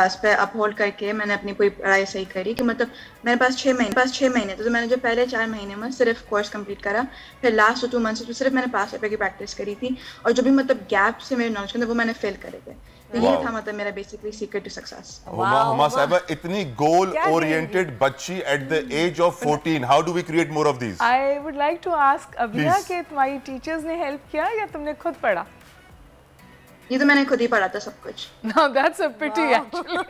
इस पर अपहोल्ड करके मैंने अपनी पूरी पढ़ाई सही करी कि मतलब मेरे पास 6 महीने तो मैंने जो पहले 4 महीने में सिर्फ कोर्स कंप्लीट करा, फिर लास्ट 2 मंथ्स में सिर्फ मैंने पास पेपर की प्रैक्टिस करी थी, और जो भी मतलब गैप से मेरे नॉलेज के अंदर वो मैंने फिल करे थे। ये था मतलब मेरा basically secret to success. Huma साहिबा, इतनी गोल ओरिएंटेड बच्ची at the age of 14, how do we create more of these? I would like to ask Abiya कि तुम्हारी टीचर्स ने हेल्प किया या तुमने खुद पढ़ा? ये तो मैंने खुद ही पढ़ा था सब कुछ। No, that's a pity actually.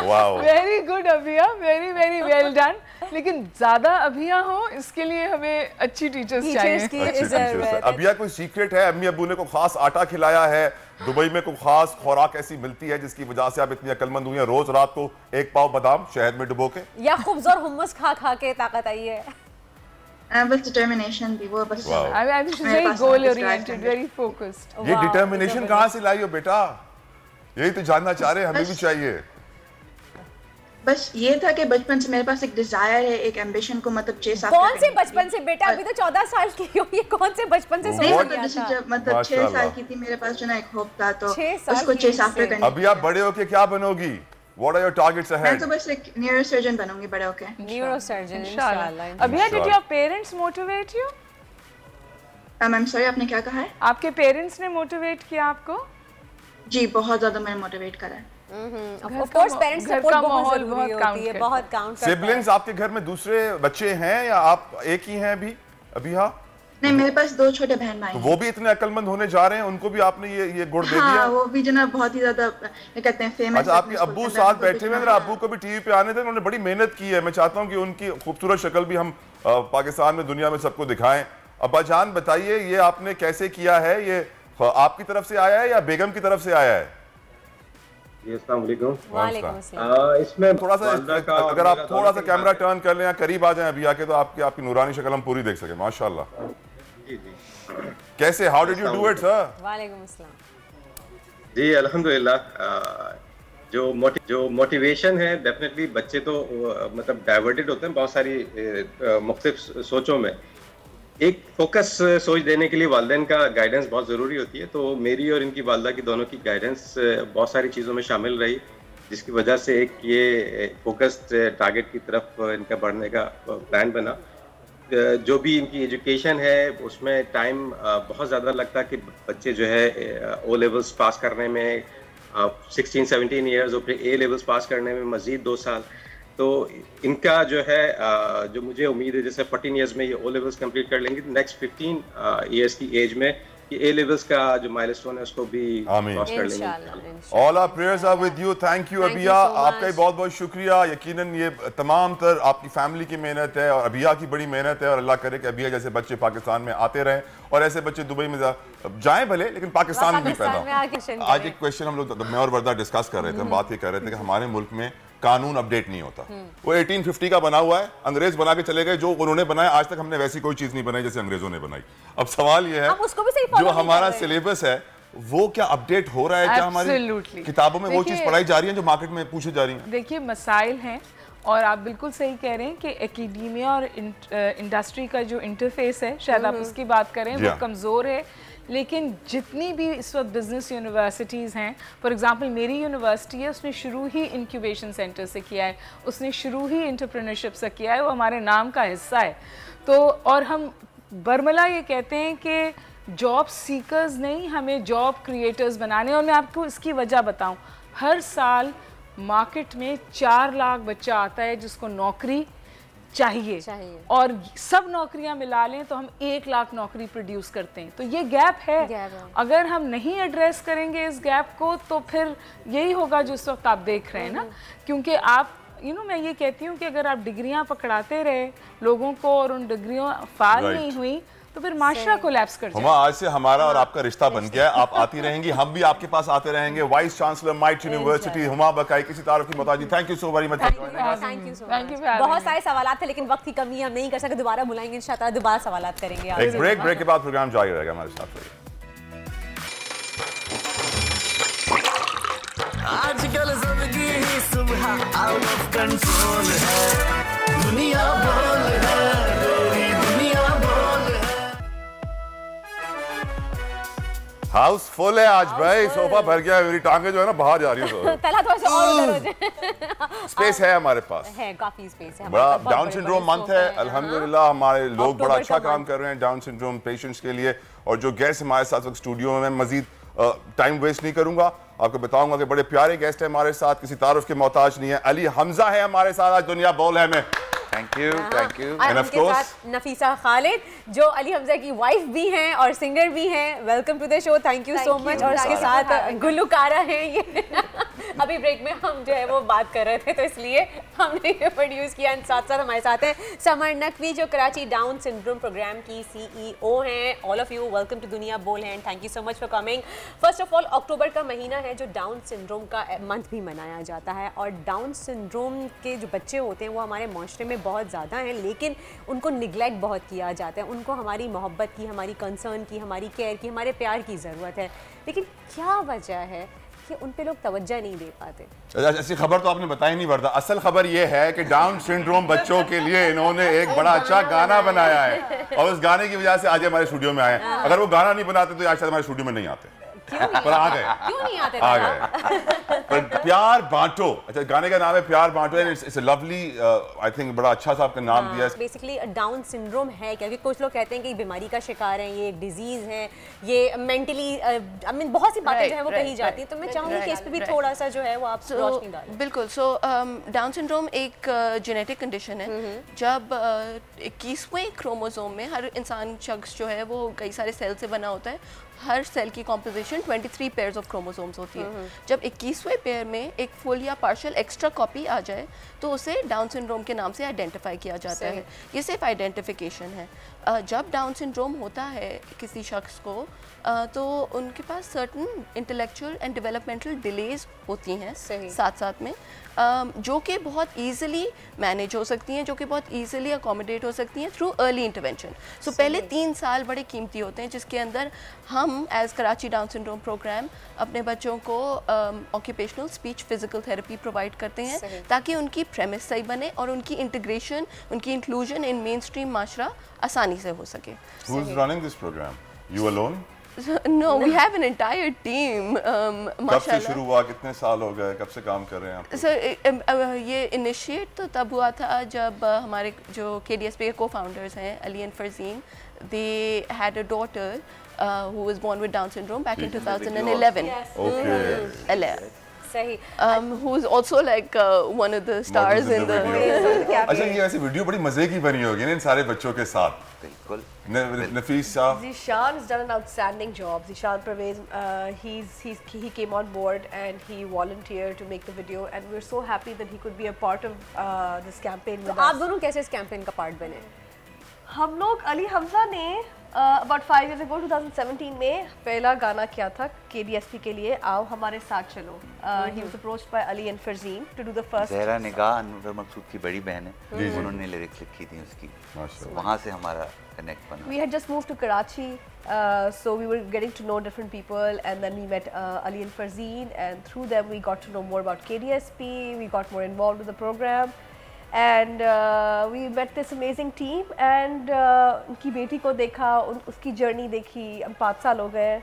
Wow. Very good Abiya, very very well done. लेकिन ज्यादा अबिया हो इसके लिए हमें अच्छी टीचर्स चाहिए। अबिया कोई सीक्रेट है? अम्मी अब्बू ने कोई खास आटा खिलाया है? दुबई में कोई खास खुराक ऐसी मिलती है जिसकी वजह से आप इतनी अक्लमंद हुई हैं? रोज रात को 1 पाव बादाम शहद में डुबो के, या खुब्ज और हुम्मस खा खा के ताकत आई है? बस डिटर्मिनेशन थी वो, बस very goal oriented, very focused. ये डिटर्मिनेशन कहाँ से लाई हो बेटा? यही तो जानना चाह रहे हैं, हमें भी चाहिए। बस ये था कि बचपन से मेरे पास एक डिजायर है, एक एम्बिशन को मतलब चेस आप। कौन से बचपन से बेटा? अभी तो 14 साल की हो, ये कौन से बचपन से सोच रही था? जब मतलब 6 साल की थी मेरे पास जो ना एक होप था, तो उसको चेस आफ्टर करने। अभी आप बड़े होके क्या बनोगी? What are your targets ahead? मैं तो बस एक न्यूरोसर्जन बनूंगी बड़े होके। न्यूरोसर्जन इंशाल्लाह। अबिया, did your parents motivate you? I'm sorry, आपने क्या कहा है? आपके पेरेंट्स ने मोटिवेट किया आपको? जी, बहुत ज्यादा मैंने मोटिवेट करा है। Of course, parents support बहुत जरूरी होती है, बहुत काउंट करता है। Siblings आपके घर में दूसरे बच्चे हैं या आप एक ही हैं अभी? अबिया? नहीं, मेरे पास 2 छोटे बहन भाई हैं। वो भी इतने अक्लमंद होने जा रहे हैं, उनको भी आपने ये गुण दे दिया? वो भी जो ना बहुत ही ज्यादा ये कहते हैं फेमस। अच्छा, आपके अब्बू साथ बैठे हुए, मेरे अब्बू को भी टीवी पे आने थे, उन्होंने बड़ी मेहनत की है। मैं चाहता हूँ कि उनकी खूबसूरत शक्ल भी हम पाकिस्तान में दुनिया में सबको दिखाएं। अब्बा जान बताइए, ये आपने कैसे किया है? ये आपकी तरफ से आया है या बेगम की तरफ से आया है? इसमें थोड़ा सा अगर आप थोड़ा सा कैमरा टर्न कर लें, करीब आ जाएं अभी आके, तो आपकी नूरानी शक्ल हम पूरी देख सके। माशाल्लाह। कैसे, how did you do it sir? वालेकुम अस्सलाम। जी अल्हम्दुलिल्लाह। जो मोटिवेशन है, डेफिनेटली बच्चे तो मतलब डाइवर्टेड होते हैं बहुत सारी मुख्तलिफ सोचों में। एक फोकस सोच देने के लिए वालिदैन का गाइडेंस बहुत ज़रूरी होती है। तो मेरी और इनकी वालदा की दोनों की गाइडेंस बहुत सारी चीज़ों में शामिल रही, जिसकी वजह से एक ये फोकस्ड टारगेट की तरफ इनका बढ़ने का प्लान बना। जो भी इनकी एजुकेशन है उसमें टाइम बहुत ज़्यादा लगता है कि बच्चे जो है ओ लेवल्स पास करने में 16-17 ईयर्स और फिर ए लेवल्स पास करने में मज़ीद 2 साल। तो इनका जो है जो मुझे उम्मीद है जैसे 14 ईयर्स में ये ओ लेवल्स कंप्लीट कर लेंगे, नेक्स्ट 15 ईयर्स की एज में ये ए लेवल्स का जो माइलस्टोन है उसको भी क्रॉस कर लेंगे। All our prayers are with you. Thank you Abiya, आपका बहुत बहुत शुक्रिया। यकीनन ये तमाम तर आपकी फैमिली की मेहनत है और अबिया की बड़ी मेहनत है, और अल्लाह करे कि अबिया जैसे बच्चे पाकिस्तान में आते रहें और ऐसे बच्चे दुबई में जाएं भले, लेकिन पाकिस्तान में भी पैदा हो। आज एक क्वेश्चन हम लोग मैं और वर्दा डिस्कस कर रहे थे, हम बात ये कर रहे थे कि हमारे मुल्क में कानून अपडेट नहीं होता। वो 1850 का बना हुआ है, अंग्रेज बना के चले गए, जो उन्होंने बनाया आज तक हमने वैसी कोई चीज नहीं बनाई जैसे अंग्रेजों ने बनाई। अब सवाल ये है जो हमारा सिलेबस है वो क्या अपडेट हो रहा है? क्या हमारी किताबों में वो चीज पढ़ाई जा रही है जो मार्केट में पूछी जा रही है? देखिए, मसाइल हैं और आप बिल्कुल सही कह रहे हैं कि एकेडमिया और इंडस्ट्री का जो इंटरफेस है, शायद आप उसकी बात करें, वो कमज़ोर है। लेकिन जितनी भी इस वक्त बिजनेस यूनिवर्सिटीज़ हैं, फॉर एग्जांपल मेरी यूनिवर्सिटी है, उसने शुरू ही इंक्यूबेशन सेंटर से किया है, उसने शुरू ही एंटरप्रेन्योरशिप से किया है, वो हमारे नाम का हिस्सा है। तो और हम बरमला ये कहते हैं कि जॉब सीकर्स नहीं, हमें जॉब क्रिएटर्स बनाने। और मैं आपको इसकी वजह बताऊं, हर साल मार्केट में 4 लाख बच्चा आता है जिसको नौकरी चाहिए और सब नौकरियां मिला लें तो हम 1 लाख नौकरी प्रोड्यूस करते हैं। तो ये गैप है, अगर हम नहीं एड्रेस करेंगे इस गैप को तो फिर यही होगा जो इस वक्त आप देख रहे हैं ना। क्योंकि आप मैं ये कहती हूँ कि अगर आप डिग्रियां पकड़ाते रहे लोगों को और उन डिग्रियों फाल नहीं हुई तो फिर माशरा कोलैप्स कर जाएगा। आज से हमारा और आपका रिश्ता बन गया है, आप आती रहेंगी, हम भी आपके पास आते रहेंगे। वाइस चांसलर माइट यूनिवर्सिटी हुमा बकाई, किसी तारुफ की मोहताजी। Thank you so very much. Thank you so much. बहुत सारे सवाल थे लेकिन वक्त की कमी, हम नहीं कर सकते, दोबारा बुलाएंगे इंशाल्लाह, दोबारा सवाल करेंगे। एक ब्रेक के बाद प्रोग्राम जारी रहेगा हमारे साथ। आजकल सबकी ही सुबह आउट ऑफ कंट्रोल है, दुनिया बोल है, दुनिया बोल है। हाउस फुल है आज भाई, सोफा भर गया, मेरी टांगे जो है ना बाहर जा रही है। पहला थोड़ा सा और उधर हो जाए। स्पेस है हमारे पास, है काफी स्पेस है। बड़ा डाउन सिंड्रोम मंथ है, अल्हम्दुलिल्लाह हमारे लोग बड़ा अच्छा काम कर रहे हैं डाउन सिंड्रोम पेशेंट्स के लिए। और जो गेस्ट हमारे साथ स्टूडियो में, मजीद टाइम वेस्ट नहीं करूंगा, आपको बताऊंगा कि बड़े प्यारे गेस्ट हैं हमारे साथ, किसी तारुफ के मोहताज नहीं है। अली हमजा है हमारे साथ आज दुनिया बोल है में। Thank you, thank you. End of course Nafisa Khalid जो अली हमजा की वाइफ भी हैं और सिंगर भी हैं। Welcome to the show, thank you so much. और उसके साथ गुलकारा है ये। अभी ब्रेक में हम जो है वो बात कर रहे थे तो इसलिए हमने ये प्रोड्यूस किया। साथ साथ हमारे साथ हैं समर नकवी जो कराची डाउन सिंड्रोम प्रोग्राम की CEO हैं। All of you welcome to दुनिया बोल है and thank you so much for coming. First of all October का महीना है जो डाउन सिंड्रोम का मंथ भी मनाया जाता है। और डाउन सिंड्रोम के जो बच्चे होते हैं वो हमारे माशरे में बहुत ज़्यादा हैं, लेकिन उनको निगलेक्ट बहुत किया जाता है। उनको हमारी मोहब्बत की, हमारी कंसर्न की, हमारी केयर की, हमारे प्यार की ज़रूरत है। लेकिन क्या वजह है कि उन पे लोग तवज्जो नहीं दे पाते? ऐसी खबर तो आपने बताई नहीं वर्दा। असल खबर ये है कि डाउन सिंड्रोम बच्चों के लिए इन्होंने एक बड़ा अच्छा गाना बनाया है और उस गाने की वजह से आज हमारे स्टूडियो में आए। अगर वो गाना नहीं बनाते तो आज शायद हमारे स्टूडियो में नहीं आते। पर आ गए। क्यों नहीं आते? आ गए। पर प्यार बांटो, अच्छा गाने का नाम है प्यार बांटो। इट्स लवली, आई थिंक बड़ा अच्छा सा आपका नाम दिया है। बेसिकली डाउन सिंड्रोम है क्या? क्योंकि कुछ लोग कहते हैं कि बीमारी का शिकार है, ये एक डिजीज है, ये मेंटली आई मीन बहुत सी बातें जो है वो कही जाती है। तो मैं चाहूँगी कि इस पे भी थोड़ा सा जो है वो आप रोशनी डालें। बिल्कुल। सो डाउन सिंड्रोम एक जेनेटिक कंडीशन है। जब 21वें क्रोमोसोम में हर इंसान शख्स जो है वो कई सारे सेल से बना होता है। हर सेल की कॉम्पोजिशन 23 पेयर्स ऑफ क्रोमोसोम्स होती है। जब 21वें पेयर में एक फुल या पार्शियल एक्स्ट्रा कॉपी आ जाए तो उसे डाउन सिंड्रोम के नाम से आइडेंटिफाई किया जाता है। ये सिर्फ आइडेंटिफिकेशन है। जब डाउन सिंड्रोम होता है किसी शख्स को तो उनके पास certain intellectual and developmental delays होती हैं साथ साथ में, जो कि बहुत ईजिली मैनेज हो सकती हैं, जो कि बहुत ईजिली अकोमोडेट हो सकती हैं थ्रू अर्ली इंटरवेंशन। सो पहले 3 साल बड़े कीमती होते हैं जिसके अंदर हम as Karachi Down syndrome program अपने बच्चों को occupational speech physical therapy provide करते हैं ताकि उनकी प्रेमिस सही बने और उनकी इंटीग्रेशन, उनकी इंक्लूजन इन मेन स्ट्रीम माशरा आसानी से हो सके। Who is running this program? You alone? No, we have an entire team. कब से शुरू हुआ, कितने साल हो गए, कब से काम कर रहे हैं आप? सर ये इनिशिएट तो तब हुआ था जब हमारे जो KDSP के को-फाउंडर्स हैं Ali and Farzeen, they had a daughter who was born with Down syndrome back in 2011. Okay. सही। who is also like one of the stars in the अच्छा ये ऐसी वीडियो बड़ी मजे की बनी होगी ना इन सारे बच्चों के साथ। बिल्कुल। Nafisa, Zishan has done an outstanding job. Zishan Pervez, he came on board and he volunteered to make the video, and we're so happy that he could be a part of this campaign with us. आप दोनों कैसे इस कैंपेन का पार्ट बने? हम लोग अली हमजा ने about 5 years ago 2017 में पहला गाना किया था KDSP के लिए, आओ हमारे साथ चलो। He was approached by Ali and Farzeen to do the first. Zahra निगाह अनवर मकसूद की बड़ी बहन है, उन्होंने लिरिक्स लिखी थी उसकी, वहाँ से हमारा कनेक्ट बना। We had just moved to Karachi, so we were getting to know different people, and then we met Ali and Farzeen, and through them we got to know more about KDSP. We got more involved with the program. and we met this amazing team and उनकी बेटी को देखा, उसकी जर्नी देखी। अब 5 साल हो गए,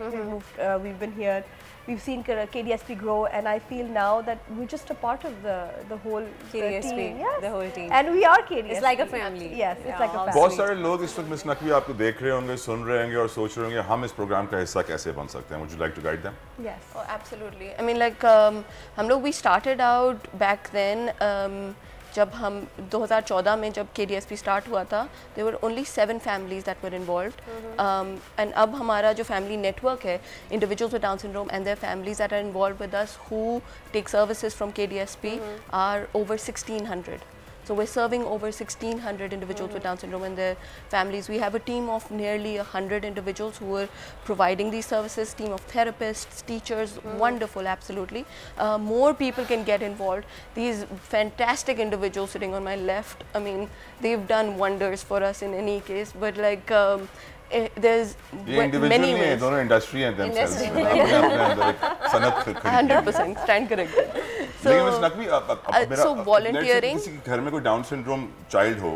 we've been here, we've seen KDSP grow, and I feel now that we're just a part of the whole KDSP team. Yes. the whole team, and we are KDSP. It's like a family. Yes, it's like a family. बहुत सारे लोग इस वक्त मिस नकवी आपको देख रहे होंगे, सुन रहे होंगे और सोच रहे होंगे हम इस प्रोग्राम का हिस्सा कैसे बन सकते हैं। Would you like to guide them? Yes. Oh, absolutely. I mean, like हम लोग we started out back then. जब हम 2014 में जब KDSP स्टार्ट हुआ था, there were only 7 families that were involved, and अब हमारा जो family network है, individuals with Down syndrome and their families that are involved with us who take services from KDSP are over 1600. So we're serving over 1600 individuals with Down syndrome and their families. We have a team of nearly 100 individuals who are providing these services, team of therapists, teachers, wonderful, absolutely. More people can get involved. These fantastic individuals sitting on my left, I mean, they've done wonders for us in any case, but like there's many ways. दोनों इंडस्ट्री हैं themselves. अपने अंदर एक सनत 100% stand corrected. लेकिन मिस नकवी अब so volunteering, किसी के घर में कोई डाउन सिंड्रोम चाइल्ड हो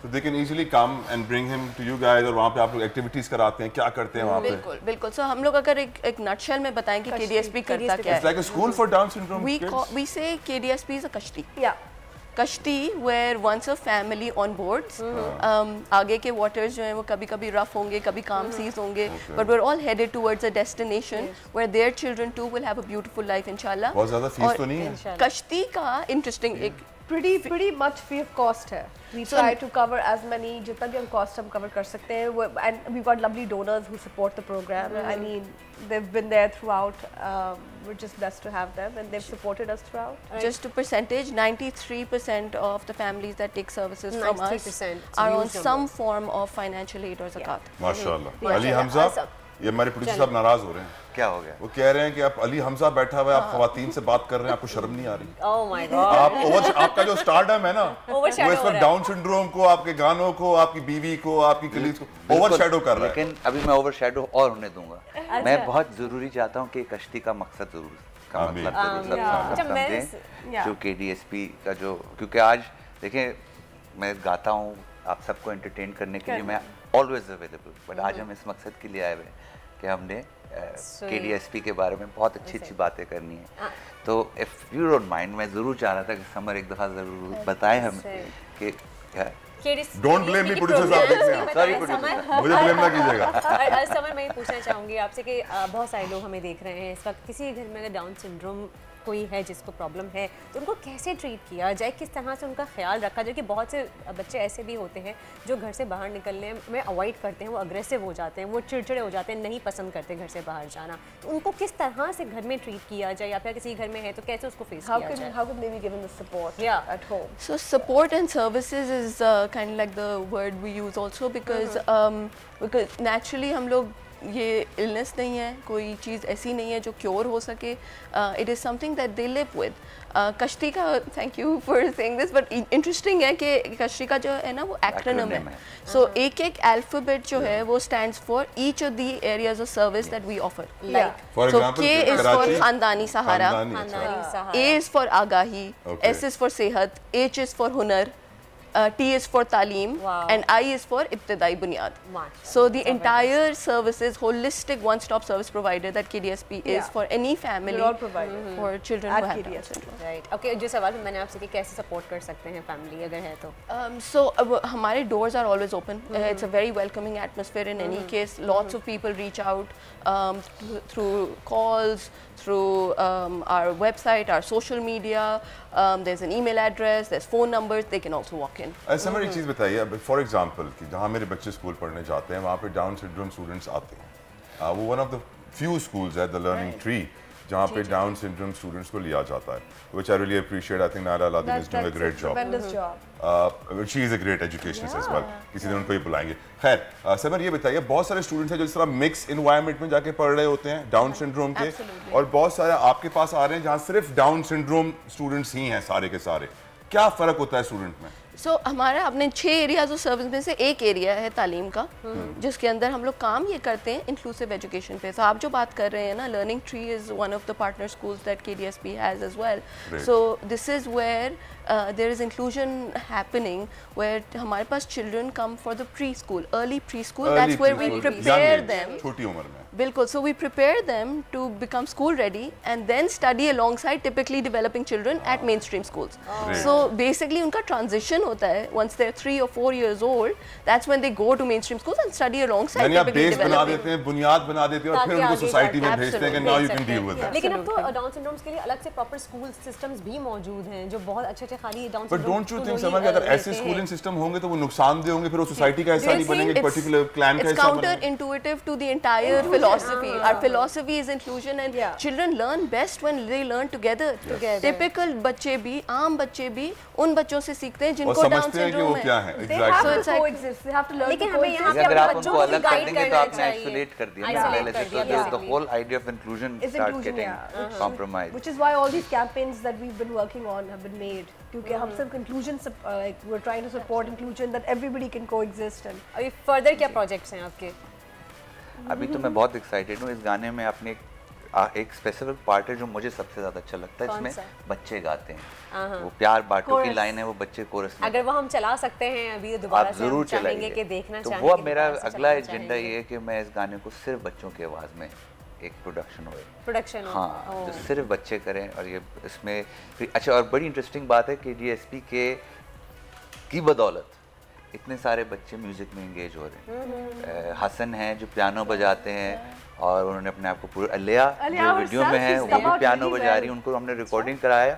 तो they can easily come and bring him to you guys, और वहाँ पे आप लोग एक्टिविटीज कराते हैं, क्या करते हैं वहाँ पे? बिल्कुल बिल्कुल। सो हम लोग अगर एक नटशेल में बताएं कि KDSP करता क्या है, It's like a school for Down syndrome kids. We say KDSP is a kashti. Yeah. कश्ती where once a family on boards, आगे के waters जो हैं वो कभी कभी rough होंगे, कभी calm seas होंगे, but we're all headed towards a destination where their children too will have a beautiful life inshallah. बहुत ज़्यादा फीस तो नहीं है? कश्ती का interesting एक pretty much free of cost है. We try to cover as many, जितना भी हम cost हम cover कर सकते हैं, and we've got lovely donors who support the program. I mean, they've been there throughout. We're just blessed to have them, and they've supported us throughout. Just a percentage, 93% of the families that take services from us are on some form of financial aid or zakat. माशाल्लाह। अली हमजा, ये हमारे प्रोड्यूसर साहब नाराज हो रहे हैं। क्या हो गया? वो कह रहे हैं कि आप अली हमजा बैठा हुआ है, आप ख़वातीन से बात कर रहे हैं, आपको शर्म नहीं आ रही? Oh my God! आपका जो स्टारडम है ना, वो इस वक्त डाउन सिंड्रोम को, आपके गानों को, आपकी बीवी को, आपकी कलीग्स को ओवरशैडो कर रहा है। लेकिन अभी मैं ओवरशैडो और होने दूंगा। मैं बहुत जरूरी चाहता हूँ कि कश्ती का मकसद जरूर का मतलब समझें, जो KDSP का जो, क्योंकि आज देखें मैं गाता हूँ आप सबको एंटरटेन करने के लिए, मैं ऑलवेज अवेलेबल, बट आज हम इस मकसद के लिए आए हुए कि हमने KDSP के बारे में बहुत अच्छी बातें करनी है। तो इफ़ यू डोंट माइंड, मैं ज़रूर चाह रहा था कि समर एक दफ़ा ज़रूर बताएं हमें कि डोंट ब्लेम मी प्रोड्यूसर साहब, देख रहे हैं, सॉरी प्रोड्यूसर, मुझे ब्लेम ना कीजिएगा। समर मैं ये पूछना चाहूँगी आपसे कि बहुत सारे लोग हमें देख रहे हैं इस वक्त, किसी घर में अगर डाउन सिंड्रोम कोई है जिसको प्रॉब्लम है तो उनको कैसे ट्रीट किया जाए, किस तरह से उनका ख्याल रखा जाए? कि बहुत से बच्चे ऐसे भी होते हैं जो घर से बाहर निकलने में अवॉइड करते हैं, वो अग्रेसिव हो जाते हैं, वो चिड़चिड़े हो जाते हैं, नहीं पसंद करते घर से बाहर जाना, तो उनको किस तरह से घर में ट्रीट किया जाए, या फिर किसी घर में है तो कैसे उसको फेस किया जाए? How could they be given the support at home? So support and services is kind of like the word we use also, because naturally हम लोग, ये इलनेस नहीं है, कोई चीज़ ऐसी नहीं है जो क्योर हो सके, it is something that they live with. कश्ती का, thank you for saying this, but interesting है कि कश्ती का जो है ना वो एक्रोनिम है। सो एक अल्फाबेट जो है वो stands for each of the areas of service that we offer. So K is for खानदानी सहारा, ए इज फॉर आगाही, एस इज फॉर सेहत, एच इज फॉर हुनर, T is for Talim, and I is for Ibtidai Bunyad. So the entire services, holistic one-stop service provider that KDSP is for any family, for children who have Down syndrome. Right. Okay. जो सवाल मैंने आपसे कि कैसे सपोर्ट कर सकते हैं फैमिली अगर है तो? So हमारे doors are always open. It's a very welcoming atmosphere in any case. Lots of people reach out through calls, through our website, our social media. There's an email address, there's phone numbers. They can also walk in. Summer एक चीज़ बताइए, फॉर एग्जांपल कि जहाँ मेरे बच्चे स्कूल पढ़ने जाते हैं वहाँ पे डाउन सिंड्रोम स्टूडेंट्स आते हैं, वो one of the few schools है, द लर्निंग ट्री, जहाँ पे डाउन सिंड्रोम स्टूडेंट्स को लिया जाता है, which I really appreciate. I think Naila Aladdin is doing a great job. Tremendous job. She is a great educationist as well. किसी दिन उनको ये बुलाएंगे। खैर, समर ये बताइए, बहुत सारे स्टूडेंट्स हैं जो इस तरह मिक्स इन्वायरमेंट में जाके पढ़ रहे होते हैं डाउन सिंड्रोम के, और बहुत सारे आपके पास आ रहे हैं जहाँ सिर्फ डाउन सिंड्रोम स्टूडेंट्स ही हैं सारे के सारे। क्या फ़र्क होता है स्टूडेंट में? सो हमारा अपने 6 एरियाज ऑफ सर्विस में से एक एरिया है तालीम का, जिसके अंदर हम लोग काम ये करते हैं इंक्लूसिव एजुकेशन पे। तो आप जो बात कर रहे हैं ना, learning tree is one of the partner schools that KDSP has as well. So this is where there is inclusion happening, where हमारे पास children come for the preschool, early preschool, that's where we prepare them, छोटी उम्र में। बिल्कुल। So we prepare them to become school ready and then study alongside typically developing children at mainstream schools. So basically उनका ट्रांजिशन होता है once they're 3 or 4 years old, that's when they go to mainstream schools and study alongside यानी आप बेस बना देते हैं, बुनियाद बना देते हैं और फिर उनको सोसाइटी में भेजते हैं कि now you can deal with that। लेकिन अब तो डाउन सिंड्रोम्स के लिए अलग से प्रॉपर स्कूल सिस्टम्स भी मौजूद हैं जो बहुत अच्छे खाली down syndrome. But don't you think समझ, अगर ऐसे स्कूलिंग सिस्टम होंगे तो वो नुकसानदेह होंगे, फिर वो सोसाइटी का हिस्सा नहीं बनेंगे, एक पर्टिकुलर क्लैन का हिस्सा बनेंगे। It's counterintuitive to the entire philosophy. Our philosophy is inclusion and children learn best when they learn together. Typical बच्चे भी, आम बच्चे भी उन बच्चों से सीखते हैं जिनको डाउन सिंड्रोम है। They have to coexist. They have to learn. लेकिन हमें यहाँ पे अगर आप बच्चों उनको को अलग कर गाइड देंगे तो करना आपने आइसोलेट कर दिया पहले से, तो the whole idea of inclusion starts getting compromised. Which is why all these campaigns that we've been working on have been made. क्योंकि हम सब inclusion, like we're trying to support inclusion that everybody can coexist. And अभी further क्या projects हैं आपके? अभी तो मैं बहुत एक्साइटेड हूँ। इस गाने में आपने एक स्पेसिफिक पार्ट है जो मुझे सबसे ज्यादा अच्छा लगता है, इसमें बच्चे गाते हैं, वो प्यार बांटो की लाइन है, वो बच्चे कोरस में। अगर वो हम चला सकते हैं अभी दोबारा से, जरूर चाहेंगे कि देखना चाहेंगे। तो वो मेरा अगला एजेंडा ये है कि मैं इस गाने को सिर्फ बच्चों की आवाज में एक प्रोडक्शन हो। हाँ, तो सिर्फ बच्चे करें। और ये इसमें अच्छा, और बड़ी इंटरेस्टिंग बात है कि KDSP की बदौलत इतने सारे बच्चे म्यूजिक में एंगेज हो रहे हैं। हसन हैं जो पियानो बजाते हैं और उन्होंने अपने आप को पूरा अलिया जो वीडियो में है वो भी पियानो बजा रही है, उनको हमने रिकॉर्डिंग कराया।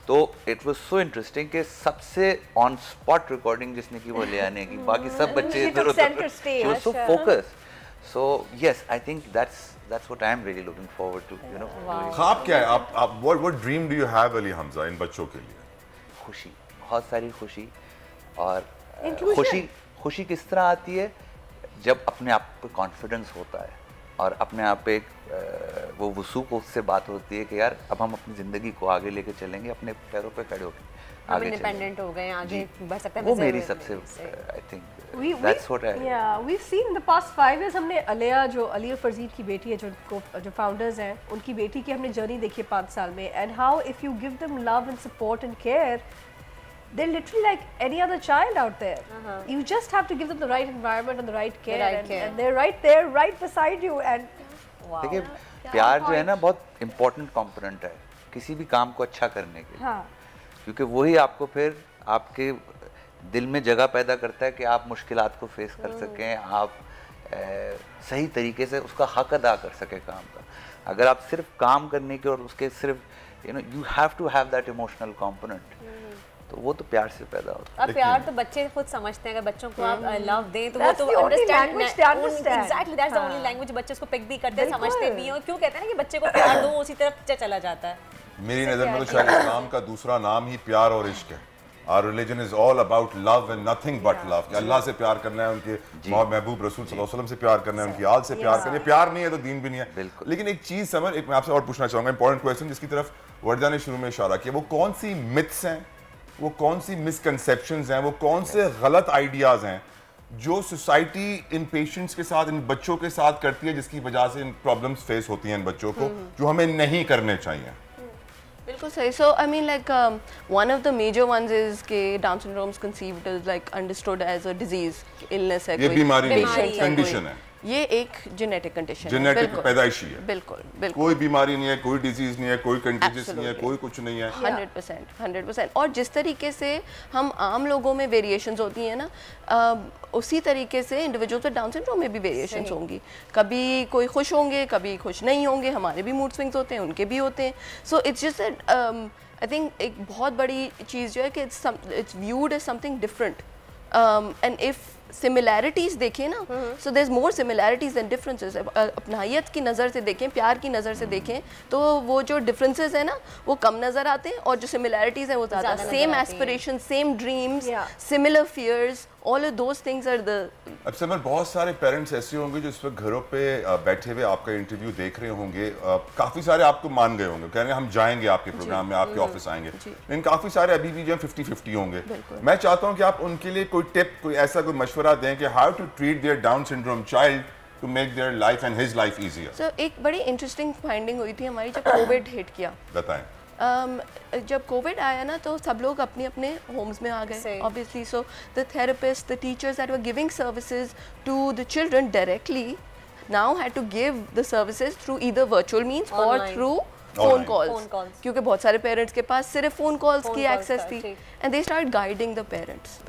तो इट वाज सो इंटरेस्टिंग कि सबसे ऑन स्पॉट रिकॉर्डिंग जिसने की वो अलिया ने की, बाकी सब बच्चे इधर उधर, she was so focused. So yes, I think that's what I am really looking forward to, you know. ख्वाब क्या है आप what dream do you have Ali Hamza इन बच्चों के लिए? खुशी, बहुत सारी खुशी। और खुशी किस तरह आती है? जब अपने आप पे कॉन्फिडेंस होता है और अपने आप पे वो वसूख उससे बात होती है कि यार अब हम अपनी ज़िंदगी को आगे लेके चलेंगे, अपने पैरों पे खड़े होकर आगे इंडिपेंडेंट हो गए, आगे बढ़ सकते हैं। वो मेरी सबसे आई think that's what I we've seen in the past 5 years। हमने अलिया जो अली और फरजीद की बेटी है, जो फाउंडर्स हैं, उनकी बेटी की हमने जर्नी देखी है 5 साल में, and how if you give them love and support and care, they're literally like any other child out there. You just have to give them the right environment and the right care, and they're right there, right beside you. And देखिए, प्यार जो है ना बहुत इम्पोर्टेंट कंपोनेंट है किसी भी काम को अच्छा करने के लिए, क्योंकि वही आपको फिर आपके दिल में जगह पैदा करता है कि आप मुश्किलात को फेस कर सकें, आप सही तरीके से उसका हक अदा कर सकें काम का। अगर आप सिर्फ काम करने के और उसके सिर्फ you have to have that emotional component, तो वो तो प्यार से पैदा होता है। अब प्यार तो बच्चे खुद समझते हैं। अगर बच्चों को आप लव दें तो वो तो understand, exactly that's the only language बच्चे उसको पिक भी करते हैं, समझते भी हैं। क्यों कहते हैं ना कि बच्चे को प्यार दो उसी तरफ चला जाता है। मेरी नज़र में तो शायद इस्लाम का दूसरा नाम ही प्यार और इश्क है। Our religion is all about love and nothing but love। कि अल्लाह से प्यार करना है, उनके महबूब रसूल सल्लल्लाहु अलैहि वसल्लम से प्यार करना है, उनकी आल से प्यार करना है। प्यार नहीं है तो दीन भी नहीं है। लेकिन एक चीज़ समझ, एक मैं आपसे और पूछना चाहूँगा, इंपॉर्टेंट क्वेश्चन जिसकी तरफ वर्दा ने शुरू में इशारा किया, वो कौन सी मिथ्स हैं, वो कौन सी मिसकंसेप्शंस हैं, वो कौन से गलत आइडियाज़ हैं जो सोसाइटी इन पेशेंट्स के साथ, इन बच्चों के साथ करती है, जिसकी वजह से इन प्रॉब्लम्स फेस होती हैं इन बच्चों को, जो हमें नहीं करने चाहिए? बिल्कुल सही। So I mean like one of the major ones is के Down syndrome is conceived is like understood as a disease, illness है, ये बीमारी नहीं, कंडीशन है, ये एक जेनेटिक कंडीशन है, जेनेटिक पैदाइशी है। बिल्कुल बिल्कुल, कोई बीमारी नहीं है, कोई डिजीज नहीं है, कोई कंटीजियस नहीं है, कोई कुछ नहीं है। 100%। और जिस तरीके से हम आम लोगों में वेरिएशंस होती हैं ना, उसी तरीके से इंडिविजुअल विद डाउन सिंड्रोम में भी वेरिएशंस होंगी। कभी कोई खुश होंगे, कभी खुश नहीं होंगे, हमारे भी मूड स्विंग्स होते हैं, उनके भी होते हैं। So it's just I think एक बहुत बड़ी चीज़ जो है कि it's viewed as something different, and if similarities देखें ना, so there is more similarities and differences. अपनाहियत की नज़र से देखें, प्यार की नज़र से देखें, तो वो जो डिफरेंसेस हैं ना वो कम नज़र आते हैं, और जो सिमिलैरिटीज़ हैं वो ज़्यादा। Same aspiration, same dreams, similar fears, all of those things are the. अब सिमर, बहुत सारे पेरेंट्स ऐसे होंगे जो इस वक्त घरों पे बैठे हुए आपका इंटरव्यू देख रहे होंगे, काफ़ी सारे आपको मान गए होंगे, कह रहे हैं हम जाएंगे आपके प्रोग्राम में, आपके ऑफिस आएंगे, लेकिन काफ़ी सारे अभी भी जो 50-50 होंगे। मैं चाहता हूँ कि आप उनके लिए कोई टिप, कोई ऐसा कोई मशवरा दें कि how to treat their Down syndrome child to make their life and his life easier. सो एक बड़ी इंटरेस्टिंग फाइंडिंग हुई थी हमारी जब कोविड हिट किया। बताएं। जब कोविड आया ना तो सब लोग अपने अपने होम्स में आ गए obviously. So the therapist, the teachers that were giving services to the children directly now had to give the services through either virtual means और थ्रू फोन कॉल्स, क्योंकि बहुत सारे पेरेंट्स के पास सिर्फ फोन कॉल्स की एक्सेस थी, and they start guiding the parents.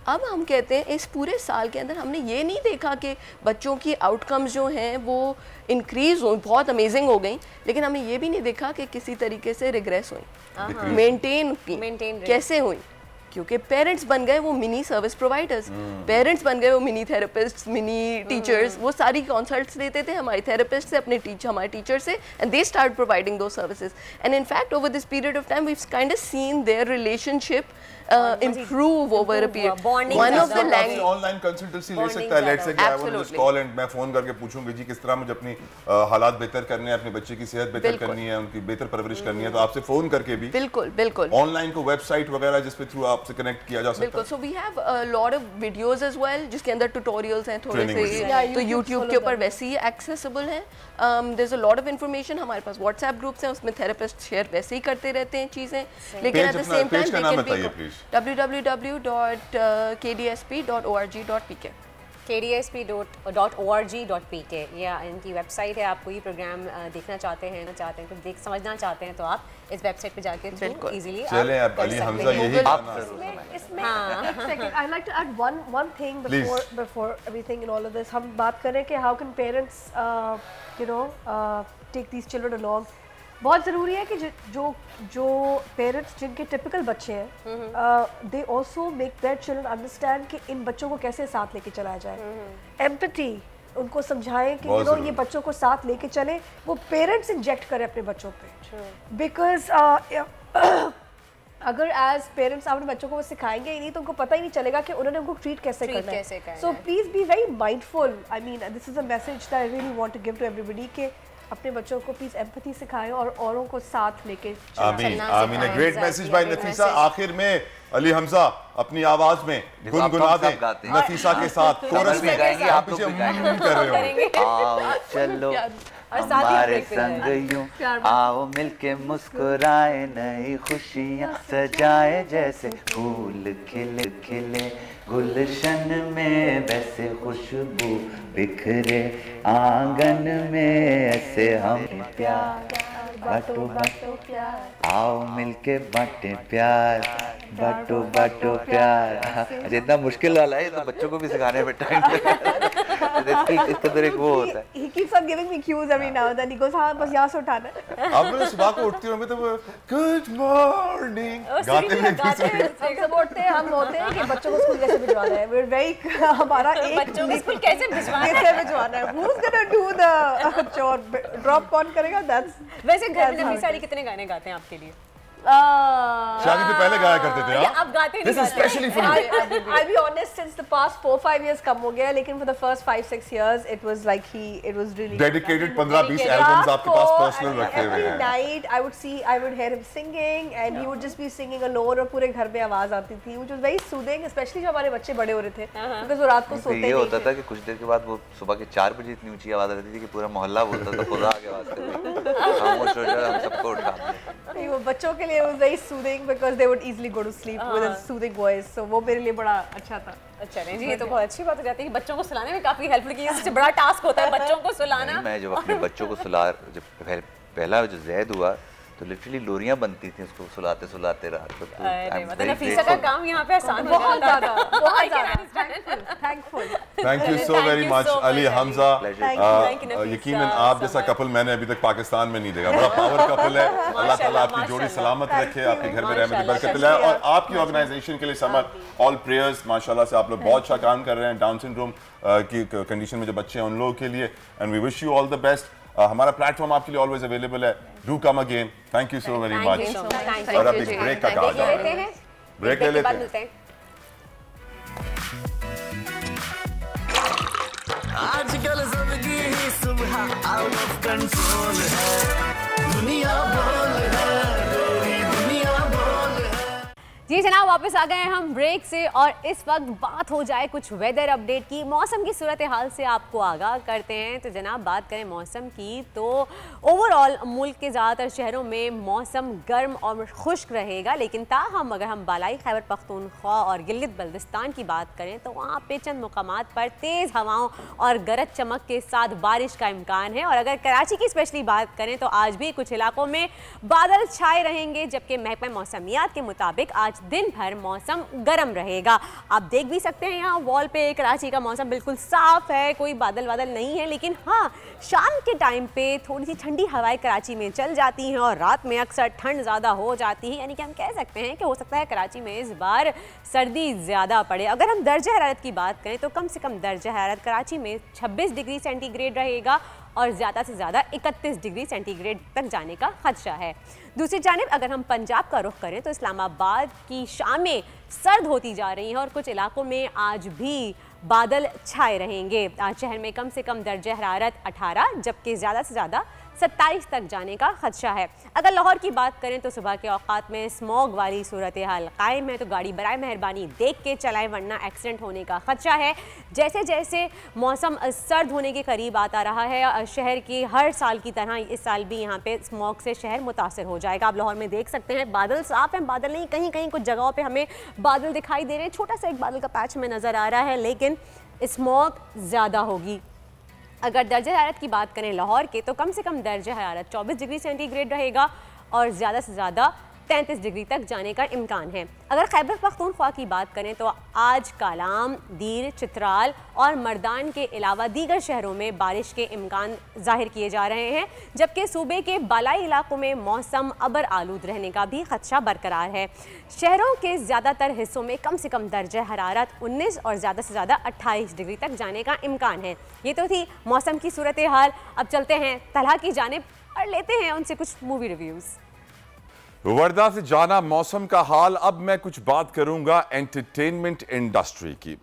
अब हम कहते हैं इस पूरे साल के अंदर हमने ये नहीं देखा कि बच्चों की आउटकम्स जो हैं वो इंक्रीज हो, बहुत अमेजिंग हो गई, लेकिन हमने ये भी नहीं देखा कि किसी तरीके से रिग्रेस हुई, मेंटेन कैसे हुई, क्योंकि पेरेंट्स बन गए वो मिनी सर्विस प्रोवाइडर्स, पेरेंट्स बन गए वो मिनी थेरेपिस्ट्स, मिनी टीचर्स। वो सारी कंसल्ट्स लेते थे हमारे थेरेपिस्ट से, हमारे टीचर से, एंड दे स्टार्ट प्रोवाइडिंग दो services. And in fact over this period of time we have kind of seen their relationship improve over a period. One of the language online consultancy ले सकता है, let's say I want to call and मैं फोन करके पूछूंगी जी किस तरह मुझे अपनी हालात बेहतर करने हैं, अपने बच्चे की सेहत बेहतर करनी है, उनकी बेहतर परवरिश करनी है, तो आपसे फोन करके भी बिल्कुल ऑनलाइन को वेबसाइट वगैरह जिस पे थ्रू आपसे कनेक्ट किया जा सकता है। बिल्कुल। So we have a lot of videos as well जिसके अंदर ट्यूटोरियल्स हैं थोड़े से, तो YouTube के ऊपर वैसे ही एक्सेसिबल है। There is a lot of information, हमारे पास व्हाट्सएप ग्रुप्स हैं, उसमें थेरेपिस्ट शेयर वैसे ही करते रहते हैं चीजें, लेकिन at the same time they can be www.kdsp.org.pk kdsp.org.pk या इनकी वेबसाइट है। आप कोई प्रोग्राम देखना चाहते हैं तो समझना चाहते हैं तो आप इस वेबसाइट पे जाके इजीली चलें। अब अली हमजा यही इसमें I'd like to add one thing before everything in all of this. हम बात करें कि how can parents take these children along. बहुत ज़रूरी है कि जो पेरेंट्स जिनके टिपिकल बच्चे हैं they also make their children understand कि इन बच्चों को कैसे साथ लेके चलाया जाए। एम्पैथी उनको समझाएं कि ये बच्चों को साथ लेके चले, वो पेरेंट्स इंजेक्ट करें अपने बच्चों पे, बिकॉज अगर एज पेरेंट्स आप अपने बच्चों को वो सिखाएंगे ही नहीं तो उनको पता ही नहीं चलेगा कि उन्होंने उनको ट्रीट कैसे करना है। So please be very mindful. I mean this is a message that I really want to give to everybody कि अपने बच्चों को प्लीज एम्पैथी सिखाएं और औरों को साथ लेके चलना। आमीन। Great message bye Nafisa. आखिर में अली हमजा अपनी आवाज में गुनगुना दें नफीसा के साथ, कोरस में गाएंगे, आप पीछे कर रहे हो। आओ चलो हमारे संग यूं, आओ मिलके मुस्कुराए, नई खुशियाँ सजाए, जैसे फूल खिले खिले गुलशन में वैसे खुशबू बिखरे, आंगन में ऐसे हम प्यार बाटो बाटो प्यार, आओ मिलके बांटे प्यार, बाटो बाटो प्यार। अच्छा इतना मुश्किल वाला है तो बच्चों को भी सिखाने में टाइम इस तरह एक वो होता है। He keeps on giving me cues every now and then. He goes, हाँ बस यहाँ से उठाना है। अब मैं सुबह को उठती हूँ तो गुड मॉर्निंग गाते हैं, हम सब उठते हैं, हम होते हैं कि बच्चों को स्कूल कैसे भिजवाना है। We're very हमारा एक बच्चों को स्कूल कैसे भिजवाना है, Who's gonna do the chore? Drop कौन करेगा? That's वैसे घर में नफीसा अली कितने गाने गाते हैं आपके लिए? शादी से पहले गाया करते थे आप गाते नहीं। This is especially for you. I'll be honest, since the past 4-5 years कम हो गया, लेकिन for the first 5-6 years it was like it was really dedicated 15-20 albums आपके पास personal रखे हुए हैं। Every night I would hear him singing and he would just be singing alone और पूरे घर में आवाज आती थी, which was very soothing, especially जब हमारे बच्चे बड़े हो रहे थे, because वो रात को सोते नहीं थे। ये होता था कि कुछ देर के बाद वो सुबह के 4 बजे इतनी ऊंची आवाज आती थी कि पूरा मोहल्ला बोलता था खुदा आगे आवाज कर खामोश हो जाओ, हम सबको उठा दे। वो बच्चों के लिए वो very soothing because they would easily go to sleep with a soothing voice, so वो मेरे लिए बड़ा अच्छा था। अच्छा नहीं जी, ये तो बहुत अच्छी बात हो जाती है कि बच्चों को सुलाने में काफी हेल्प की, इससे बड़ा टास्क होता है बच्चों को सुलाना। मैं जब अपने बच्चों को सुला, जब पहला जो जैद हुआ तो तो लिटरली लोरियां बनती थी उसको सुलाते सुलाते रात को। मतलब नफीसा का काम यहाँ पे आसान हो बहुत ज़्यादा, बहुत ज़्यादा thankful. Thank you so very much Ali Hamza. यकीनन आप जैसा कपल मैंने अभी तक पाकिस्तान में नहीं देखा, बड़ा पावर कपल है। अल्लाह ताला आपकी जोड़ी सलामत रखे, आपके घर में रहमत बरकत लाए और आपकी ऑर्गेनाइजेशन के लिए समर ऑल प्रेयर्स। माशाल्लाह से आप लोग बहुत अच्छा काम कर रहे हैं डाउन सिंड्रोम की कंडीशन में जो बच्चे हैं उन लोगों के लिए, and we wish you all the best. हमारा प्लेटफॉर्म आपके लिए ऑलवेज अवेलेबल है, do come again. Thank you so very much. और अब एक ब्रेक का कहा जा रहा है, ब्रेक ले लेते हैं। आजकल जिंदगी ही सुबह आउट ऑफ कंट्रोल है, दुनिया बोल है, दुनिया बोल है। जी जनाब, वापस आ गए हम ब्रेक से और इस वक्त बात हो जाए कुछ वेदर अपडेट की। मौसम की सूरत हाल से आपको आगाह करते हैं। तो जनाब बात करें मौसम की तो ओवरऑल मुल्क के ज़्यादातर शहरों में मौसम गर्म और खुश्क रहेगा, लेकिन ताहम अगर हम बालाई खैबर पख्तूनख्वा और गिलगित बल्तिस्तान की बात करें तो वहाँ पे चंद मुकामात पर तेज़ हवाओं और गरज चमक के साथ बारिश का इम्कान है। और अगर कराची की स्पेशली बात करें तो आज भी कुछ इलाकों में बादल छाए रहेंगे, जबकि महकमा मौसमियात के मुताबिक आज दिन भर मौसम गर्म रहेगा। आप देख भी सकते हैं यहाँ वॉल पे कराची का मौसम बिल्कुल साफ है, कोई बादल वादल नहीं है। लेकिन हाँ, शाम के टाइम पे थोड़ी सी ठंडी हवाएं कराची में चल जाती हैं और रात में अक्सर ठंड ज़्यादा हो जाती है। यानी कि हम कह सकते हैं कि हो सकता है कराची में इस बार सर्दी ज़्यादा पड़े। अगर हम दर्जा हरारत की बात करें तो कम से कम दर्जा हरारत कराची में 26 डिग्री सेंटीग्रेड रहेगा और ज़्यादा से ज़्यादा 31 डिग्री सेंटीग्रेड तक जाने का खदशा है। दूसरी जानिब अगर हम पंजाब का रुख करें तो इस्लामाबाद की शामें सर्द होती जा रही हैं और कुछ इलाकों में आज भी बादल छाए रहेंगे। आज शहर में कम से कम दर्जा हरारत 18 जबकि ज़्यादा से ज़्यादा 27 तक जाने का खदशा है। अगर लाहौर की बात करें तो सुबह के औकात में स्मॉग वाली सूरत हाल कायम है, तो गाड़ी बराए मेहरबानी देख के चलाएं वरना एक्सीडेंट होने का खदशा है। जैसे जैसे मौसम सर्द होने के करीब आता रहा है, शहर की हर साल की तरह इस साल भी यहाँ पे स्मॉग से शहर मुतासर हो जाएगा। आप लाहौर में देख सकते हैं बादल साफ हैं, बादल नहीं, कहीं कहीं कुछ जगहों पर हमें बादल दिखाई दे रहे हैं, छोटा सा एक बादल का पैच हमें नज़र आ रहा है, लेकिन स्मॉग ज़्यादा होगी। अगर दर्जा हरारत की बात करें लाहौर के तो कम से कम दर्जा हरारत 24 डिग्री सेंटीग्रेड रहेगा और ज़्यादा से ज़्यादा 33 डिग्री तक जाने का इम्कान है। अगर खैबर पख्तूनख्वा की बात करें तो आज कालाम, दीर, चित्राल और मर्दान के अलावा दीगर शहरों में बारिश के इम्कान जाहिर किए जा रहे हैं, जबकि सूबे के बालाई इलाकों में मौसम अबर आलूद रहने का भी खदशा बरकरार है। शहरों के ज़्यादातर हिस्सों में कम से कम दर्जा हरारत 19 और ज़्यादा से ज़्यादा 28 डिग्री तक जाने का इम्कान है। ये तो थी मौसम की सूरत हाल। अब चलते हैं तलहा की जानिब और लेते हैं उनसे कुछ मूवी रिव्यूज़। वर्दा से जाना मौसम का हाल। अब मैं कुछ बात करूंगा एंटरटेनमेंट इंडस्ट्री की।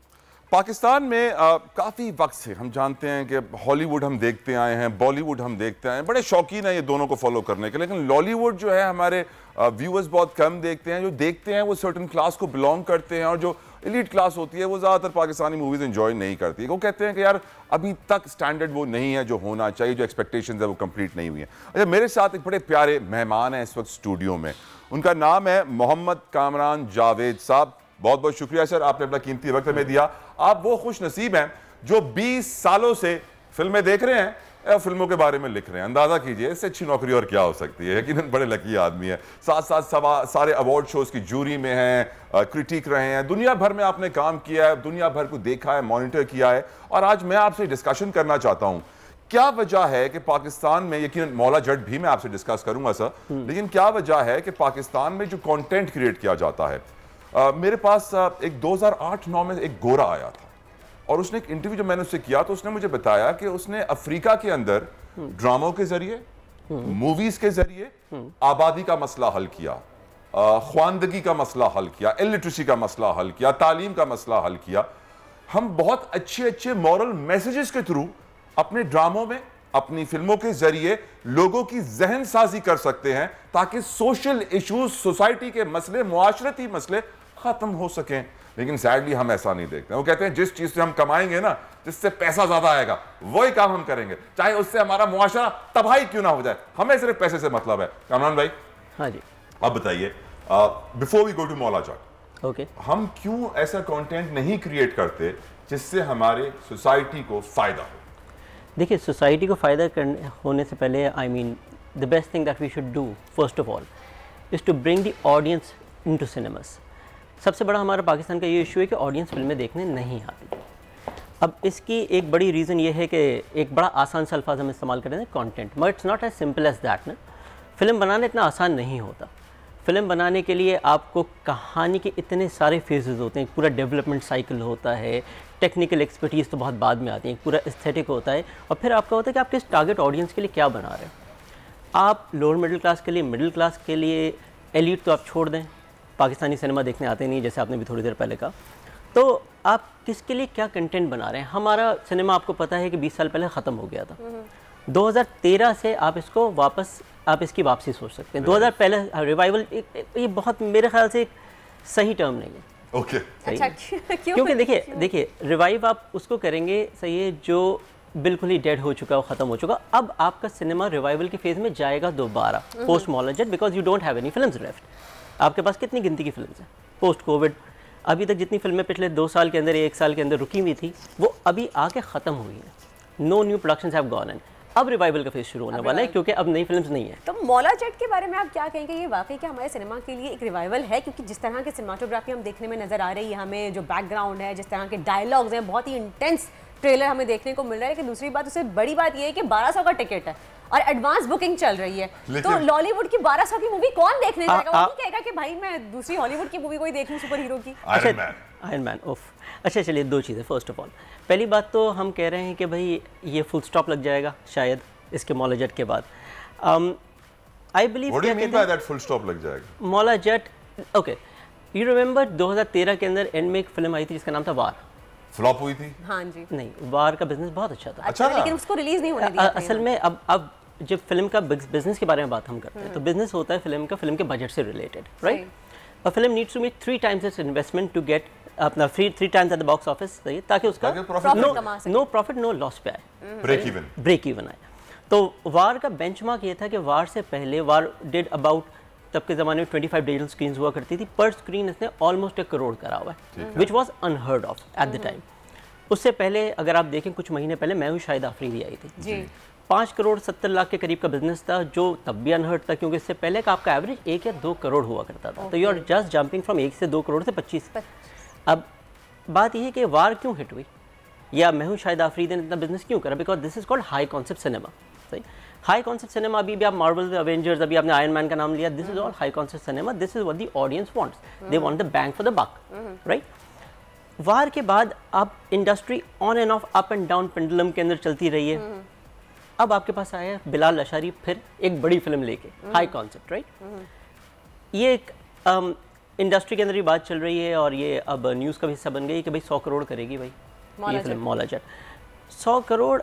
पाकिस्तान में काफ़ी वक्त से हम जानते हैं कि हॉलीवुड हम देखते आए हैं, बॉलीवुड हम देखते आए हैं, बड़े शौकीन हैं ये दोनों को फॉलो करने के, लेकिन लॉलीवुड जो है हमारे व्यूअर्स बहुत कम देखते हैं। जो देखते हैं वो सर्टन क्लास को बिलोंग करते हैं और जो एलीट क्लास होती है वो ज़्यादातर पाकिस्तानी मूवीज़ एंजॉय नहीं करती है। वो कहते हैं कि यार अभी तक स्टैंडर्ड वो नहीं है जो होना चाहिए, जो एक्सपेक्टेशंस है वो कंप्लीट नहीं हुई है। अच्छा, मेरे साथ एक बड़े प्यारे मेहमान हैं इस वक्त स्टूडियो में, उनका नाम है मोहम्मद कामरान जावेद साहब। बहुत बहुत शुक्रिया सर, आपने अपना कीमती वक्त हमें दिया। आप वो खुश नसीब हैं जो 20 सालों से फिल्में देख रहे हैं, फिल्मों के बारे में लिख रहे हैं। अंदाजा कीजिए इससे अच्छी नौकरी और क्या हो सकती है। यकीनन बड़े लकी आदमी है। साथ साथ सारे अवार्ड शोज की जूरी में हैं, क्रिटिक रहे हैं, दुनिया भर में आपने काम किया है, दुनिया भर को देखा है, मॉनिटर किया है। और आज मैं आपसे डिस्कशन करना चाहता हूं क्या वजह है कि पाकिस्तान में, यकीनन मौला जट भी मैं आपसे डिस्कस करूंगा सर, लेकिन क्या वजह है कि पाकिस्तान में जो कंटेंट क्रिएट किया जाता है। मेरे पास एक 2008-9 में एक गोरा आया था और उसने एक इंटरव्यू जब मैंने उससे किया तो उसने मुझे बताया कि उसने अफ्रीका के अंदर ड्रामों के जरिए, मूवीज के जरिए आबादी का मसला हल किया, ख्वानदगी का मसला हल किया, इलिटरेसी का मसला हल किया, तालीम का मसला हल किया। हम बहुत अच्छे अच्छे मॉरल मैसेजेस के थ्रू अपने ड्रामों में, अपनी फिल्मों के जरिए लोगों की जहन साजी कर सकते हैं ताकि सोशल इश्यूज, सोसाइटी के मसले, मुआशरती मसले खत्म हो सकें। लेकिन सैडली हम ऐसा नहीं देखते। वो कहते हैं जिस चीज से हम कमाएंगे ना, जिससे पैसा ज्यादा आएगा, वही काम हम करेंगे, चाहे उससे हमारा मुआशरा तबाही क्यों ना हो जाए, हमें सिर्फ पैसे से मतलब है। कामरान भाई, हाँ जी, अब बताइए, before we go to Maula Jatt, okay, हम क्यों ऐसा कंटेंट नहीं क्रिएट करते जिससे हमारे सोसाइटी को फायदा हो? देखिए, सोसाइटी को फ़ायदा होने से पहले the best thing that we should do first of all is to bring the audience into cinemas. सबसे बड़ा हमारा पाकिस्तान का ये इशू है कि ऑडियंस फिल्में देखने नहीं आती। अब इसकी एक बड़ी रीज़न ये है कि एक बड़ा आसान सा अल्फाज हम इस्तेमाल कर रहे हैं content, but it's not as simple as that ना। फ़िल्म बनाना इतना आसान नहीं होता। फ़िल्म बनाने के लिए आपको कहानी के इतने सारे फेजेस होते हैं, पूरा डेवलपमेंट साइकिल होता है, टेक्निकल एक्सपर्टीज़ तो बहुत बाद में आती है, पूरा एस्थेटिक होता है, और फिर आपका होता है कि आप किस टारगेट ऑडियंस के लिए क्या बना रहे हैं। आप लोअर मिडिल क्लास के लिए, मिडिल क्लास के लिए, एलीट तो आप छोड़ दें, पाकिस्तानी सिनेमा देखने आते नहीं जैसे आपने भी थोड़ी देर पहले कहा, तो आप किसके लिए क्या कंटेंट बना रहे हैं। हमारा सिनेमा आपको पता है कि 20 साल पहले ख़त्म हो गया था। 2013 से आप इसको वापस, आप इसकी वापसी सोच सकते हैं। 2000 पहले रिवाइवल, ये बहुत मेरे ख्याल से एक सही टर्म नहीं है। ओके, अच्छा, क्योंकि देखिए रिवाइव आप उसको करेंगे सही है जो बिल्कुल ही डेड हो चुका हो, ख़त्म हो चुका। अब आपका सिनेमा रिवाइवल के फेज़ में जाएगा दोबारा पोस्ट मॉलजेट, because you don't have any films left. आपके पास कितनी गिनती की फिल्म्स हैं पोस्ट कोविड? अभी तक जितनी फिल्में पिछले 2 साल के अंदर या 1 साल के अंदर रुकी हुई थी वो अभी आके ख़त्म हुई हैं। No new productions have gone in. अब रिवाइवल का फेज शुरू होने वाला है क्योंकि अब नई फिल्म्स नहीं है। तो मौला जेट के बारे में आप क्या कहेंगे? ये वाकई क्या हमारे सिनेमा के लिए एक रिवाइवल है? क्योंकि जिस तरह की सिनेमाटोग्राफी हम देखने में नजर आ रही है, हमें जो बैकग्राउंड है, जिस तरह के डायलॉग्स हैं, बहुत ही इंटेंस ट्रेलर हमें देखने को मिल रहा है। लेकिन दूसरी बात, उससे बड़ी बात ये है कि 1200 का टिकट है और एडवांस बुकिंग चल रही है। तो लॉलीवुड की 1200 की मूवी कौन देखने जाएगा? वो नहीं कहेगा कि भाई मैं दूसरी हॉलीवुड की मूवी कोई देख लूं, सुपर हीरो की। आयरन मैन ओफ। अच्छा चलिए, 2 चीज़ें। फर्स्ट ऑफ ऑल, पहली बात तो हम कह रहे हैं कि भाई ये फुल स्टॉप लग जाएगा शायद इसके मौला जेट के बाद। I believe what do you mean by that full stop लग जाएगा? मौला जेट, ओके, यू रिमेंबर 2013 के अंदर एंड में एक फिल्म आई थी जिसका नाम था वार। फ्लॉप हुई थी? हाँ जी। नहीं, वार का बिजनेस बहुत अच्छा था। अच्छा, लेकिन उसको रिलीज नहीं होने दिया। असल में अब जब फिल्म का बिजनेस के बारे में बात हम करते हैं तो बिजनेस होता है फिल्म का, फिल्म के बजट से related, right? A film needs to make 3 times its investment to get अपना 3 times at the box office, सही है, ताकि उसका नो प्रॉफिट नो लॉस पे आए, ब्रेक इवन आए। तो वार का बेंचमार्क ये था कि वार से पहले वार डिड अबाउट, तब के ज़माने में 25 डिजिटल स्क्रीन हुआ करती थी, पर स्क्रीन इसने ऑलमोस्ट 1 करोड़ करा हुआ है, which was unheard of at the time. उससे पहले अगर आप देखें कुछ महीने पहले मैं हूँ शाहिद आफरीदी आई थी, 5 करोड़ 70 लाख के करीब का बिजनेस था, जो तब भी अनहर्ड था क्योंकि इससे पहले का आपका एवरेज 1 या 2 करोड़ हुआ करता था। तो you are just jumping from 1 से 2 करोड़ से 25। अब बात यह है कि वार क्यों हिट हुई या मैं हूँ शाहिद आफरीदी ने इतना बिजनेस क्यों करा? Because this is called high concept cinema. सही, हाई कॉन्सेप्ट सिनेमा, अभी भी आप मार्वल, अवेंजर्स, अभी आपने आयरन मैन का नाम लिया, this is all high concept cinema. This is what the audience wants, they want the bang for the buck, right? War के बाद अब industry on and off, up and down pendulum के अंदर चलती रही है। अब आपके पास आया है बिलाल लशारी फिर एक बड़ी फिल्म लेके, हाई कॉन्सेप्ट, राइट? ये एक इंडस्ट्री के अंदर ही बात चल रही है और ये अब न्यूज़ का भी हिस्सा बन गई कि भाई 100 करोड़ करेगी भाई ये फिल्म मौला जेट। 100 करोड़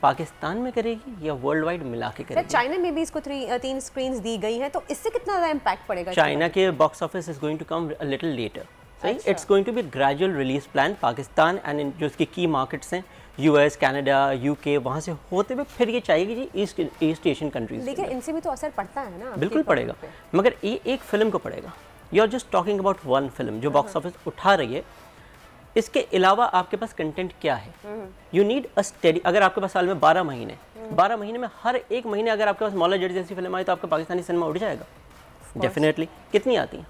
पाकिस्तान में करेगी या वर्ल्ड वाइड मिला के करेगी? चाइना में भी इसको 3 स्क्रीन्स दी गई हैं, तो इससे कितना ज़्यादा इम्पैक्ट पड़ेगा? चाइना के box office is going to come a little later, सही। It's going to be gradual release plan. Pakistan and जो इसके की मार्केट्स हैं US, कनाडा, UK, वहाँ से होते हुए फिर ये चाहिए जी ईस्ट एशियन कंट्रीज। लेकिन इनसे भी तो असर पड़ता है ना? बिल्कुल पड़ेगा, मगर ये एक फिल्म को पड़ेगा। You are just talking about 1 film जो बॉक्स ऑफिस उठा रही है। इसके अलावा आपके पास कंटेंट क्या है? You need a steady. अगर आपके पास साल में 12 महीने, 12 महीने में हर एक महीने अगर आपके पास मौला जेट जैसी फिल्म आई तो आपका पाकिस्तानी सिनेमा उठ जाएगा डेफिनेटली। कितनी आती हैं?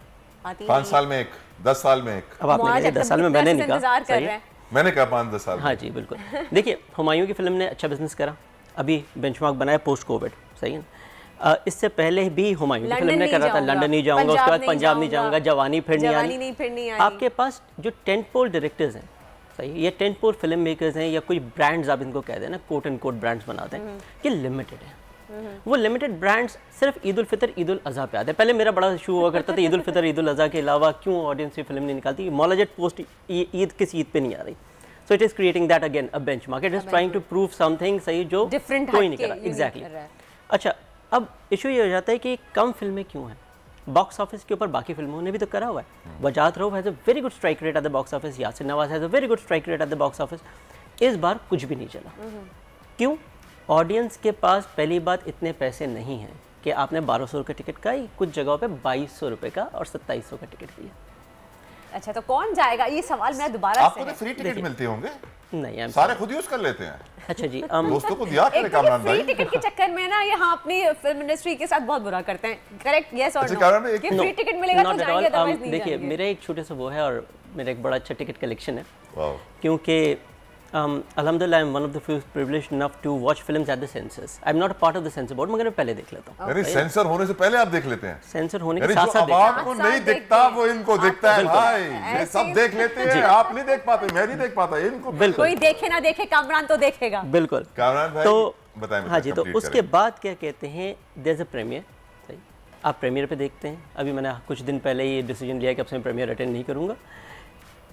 5 साल में एक, 10 साल में एक। अब आपने कहा 10 साल में, मैंने नहीं कहा, मैंने कहा 5-10 साल। हाँ जी बिल्कुल। देखिए हुमायूं की फिल्म ने अच्छा बिजनेस करा, अभी बेंचमार्क बनाया पोस्ट कोविड, सही है। इससे पहले भी हुमायूं की फिल्म ने करा था लंदन नहीं जाऊंगा, उसके बाद पंजाब नहीं जाऊंगा, जवानी फिर नहीं आई। आपके पास जो टेंटपोल डायरेक्टर्स हैं, सही, ये टेंटपोल फिल्म मेकर्स हैं या कोई ब्रांड्स आप इनको कह देना, कोट एंड कोट ब्रांड्स बनाते हैं, ये लिमिटेड है। वो लिमिटेड ब्रांड्स सिर्फ ईद उल फितर, ईद उल अज़हा पे आते हैं। पहले मेरा बड़ा इशू हुआ करता था ईद उल फितर, ईद उल अज़हा के अलावा क्यों ऑडियंस ये फिल्म नहीं निकालती? मौला जेट पोस्ट ईद किस ईद पे नहीं आ रही? So it is creating that again a benchmark, it is trying to prove something, सही, जो कोई नहीं करा। एग्जैक्टली। अच्छा, अब इशू ये हो जाता है कि कम फिल्में क्यों हैं बॉक्स ऑफिस के ऊपर? बाकी फिल्मों ने भी तो करा हुआ है। वजाहत Rauf has a very good strike rate at the box office, Yasir Nawaz has a very good strike rate at the box office. इस बार कुछ भी नहीं चला। क्यों? ऑडियंस के पास पहली बात इतने पैसे नहीं हैं कि आपने 1200 का टिकट का ही, कुछ जगहों पे 2200 रुपये का और 2700 का टिकट दिया। अच्छा, तो कौन जाएगा, ये सवाल मेरा दोबारा से आपको तो फ्री टिकट मिलते होंगे? नहीं, सारे खुद यूज कर लेते हैं। अच्छा जी, दोस्तों को दिया करें कामरान भाई। फ्री टिकट के चक्कर में ना यहाँ अपनी फिल्म इंडस्ट्री के साथ बहुत बुरा करते हैं। करेक्ट, यस और नो? कि फ्री टिकट मिलेगा तो जाएंगे, अदरवाइज नहीं जाएंगे। देखिए, मेरा एक छोटा सा वो है और मेरा एक बड़ा अच्छा टिकट कलेक्शन है, क्योंकि alhamdulillah I'm one of the few privileged enough to watch films at the censors. I'm not a part of the censor board, मगर मैं पहले देख लेता हूँ। यानी सेंसर होने से पहले आप देख लेते हैं? सेंसर होने के साथ साथ आपको नहीं दिखता वो इनको दिखता है भाई, ये सब देख लेते हैं, आप नहीं देख पाते, मैं नहीं देख पाता, इनको बिल्कुल। कोई देखे ना देखे, कामरान तो देखेगा। बिल्कुल कामरान भाई, तो बताएं। हाँ जी, तो उसके बाद क्या कहते हैं, there's a premiere, सही, आप प्रीमियर पे देखते हैं। अभी मैंने कुछ दिन पहले ये डिसीजन लिया कि अब से मैं प्रीमियर अटेंड नहीं करूँगा।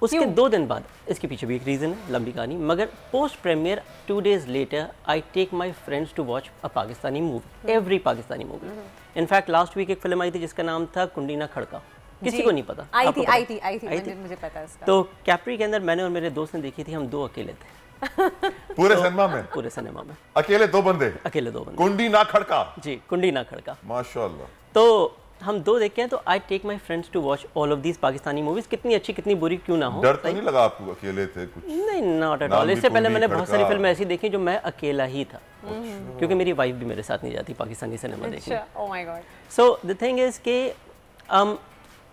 उसके 2 दिन बाद, इसके पीछे भी एक रीज़न है, लंबी कहानी, मगर post premiere 2 days later I take my friends to watch a Pakistani movie, every Pakistani movie. In fact last week एक फिल्म आई थी जिसका नाम था कुंडीना खड़का, किसी को नहीं पता। आई थी, मुझे पता है उसका। तो कैप्री के अंदर मैंने और मेरे दोस्त ने देखी थी, हम 2 अकेले थे पूरे सिनेमा में। पूरे सिनेमा में अकेले 2 बंदे। अकेले 2 बंदे। कुंडीना खड़का। जी, कुंडीना खड़का, माशाल्लाह। तो हम 2 देखे हैं, तो I take my friends to watch all of these Pakistani movies, कितनी अच्छी कितनी बुरी क्यों ना हो। डर तो नहीं लगा आपको, अकेले थे कुछ? नहीं, नॉट एट ऑल। इससे पहले मैंने बहुत सारी फिल्में ऐसी देखी जो मैं अकेला ही था, क्योंकि मेरी वाइफ भी मेरे साथ नहीं जाती पाकिस्तानी सिनेमा देखने। Oh my God. So the thing is के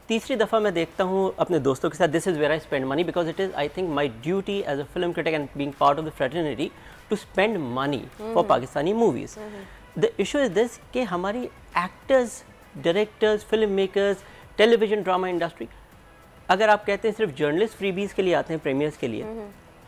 तीसरी दफ़ा मैं देखता हूँ अपने दोस्तों के साथ। This is where I spend money, because it is I think my duty as a film critic and being part of the fraternity to spend money for Pakistani movies. The issue is this कि हमारी actors, directors, film makers, television drama industry, अगर आप कहते हैं सिर्फ जर्नलिस्ट फ्रीबीज के लिए आते हैं, प्रीमियर्स के लिए,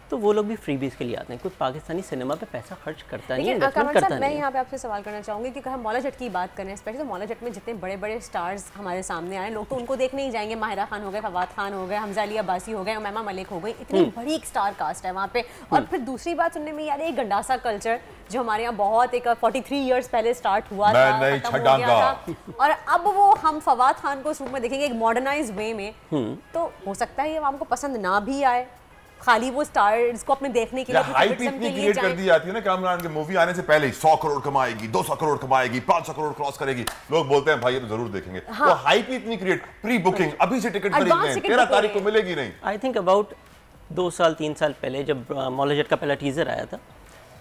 तो वो लोग भी फ्रीबीज के लिए आते हैं। कोई पाकिस्तानी सिनेमा पे पैसा खर्च करता नहीं है, इन्वेस्टमेंट करता नहीं। मैं यहाँ पे आपसे सवाल करना चाहूँगी कि हम मौला जट की बात करें, स्पेशली तो मौला जट में जितने बड़े बड़े स्टार्स हमारे सामने आए, लोग तो उनको देखने ही जाएंगे। माहिरा खान हो गए, फवाद खान हो गए, हमजा अली अब्बासी हो गए, उमैमा मलिक हो गई, इतनी बड़ी एक स्टार कास्ट है वहाँ पे। और फिर दूसरी बात सुनने में यार, एक गंडासा कल्चर जो हमारे यहाँ बहुत एक 43 ईयर्स पहले स्टार्ट हुआ था, खत्म हो गया था, और अब वो हम फवाद खान को उस रूप में देखेंगे एक मॉडर्नाइज्ड वे में, तो हो सकता है ये हमको पसंद ना भी आए, खाली वो स्टार्स को अपने देखने के लिए हाइप इतनी क्रिएट कर दी जाती है ना कामरान के मूवी आने से पहले ही 100 करोड़ कमाएगी, 200 करोड़ कमाएगी, 500 करोड़ क्रॉस करेगी, लोग बोलते हैं भाई ये तो जरूर देखेंगे। हाँ। तो हाइप इतनी क्रिएट, प्री बुकिंग, अभी से टिकट खरीद लें, 13 तारीख को मिलेगी नहीं। आई थिंक अबाउट 2 साल 3 साल पहले जब मौला जट का पहला टीजर आया था,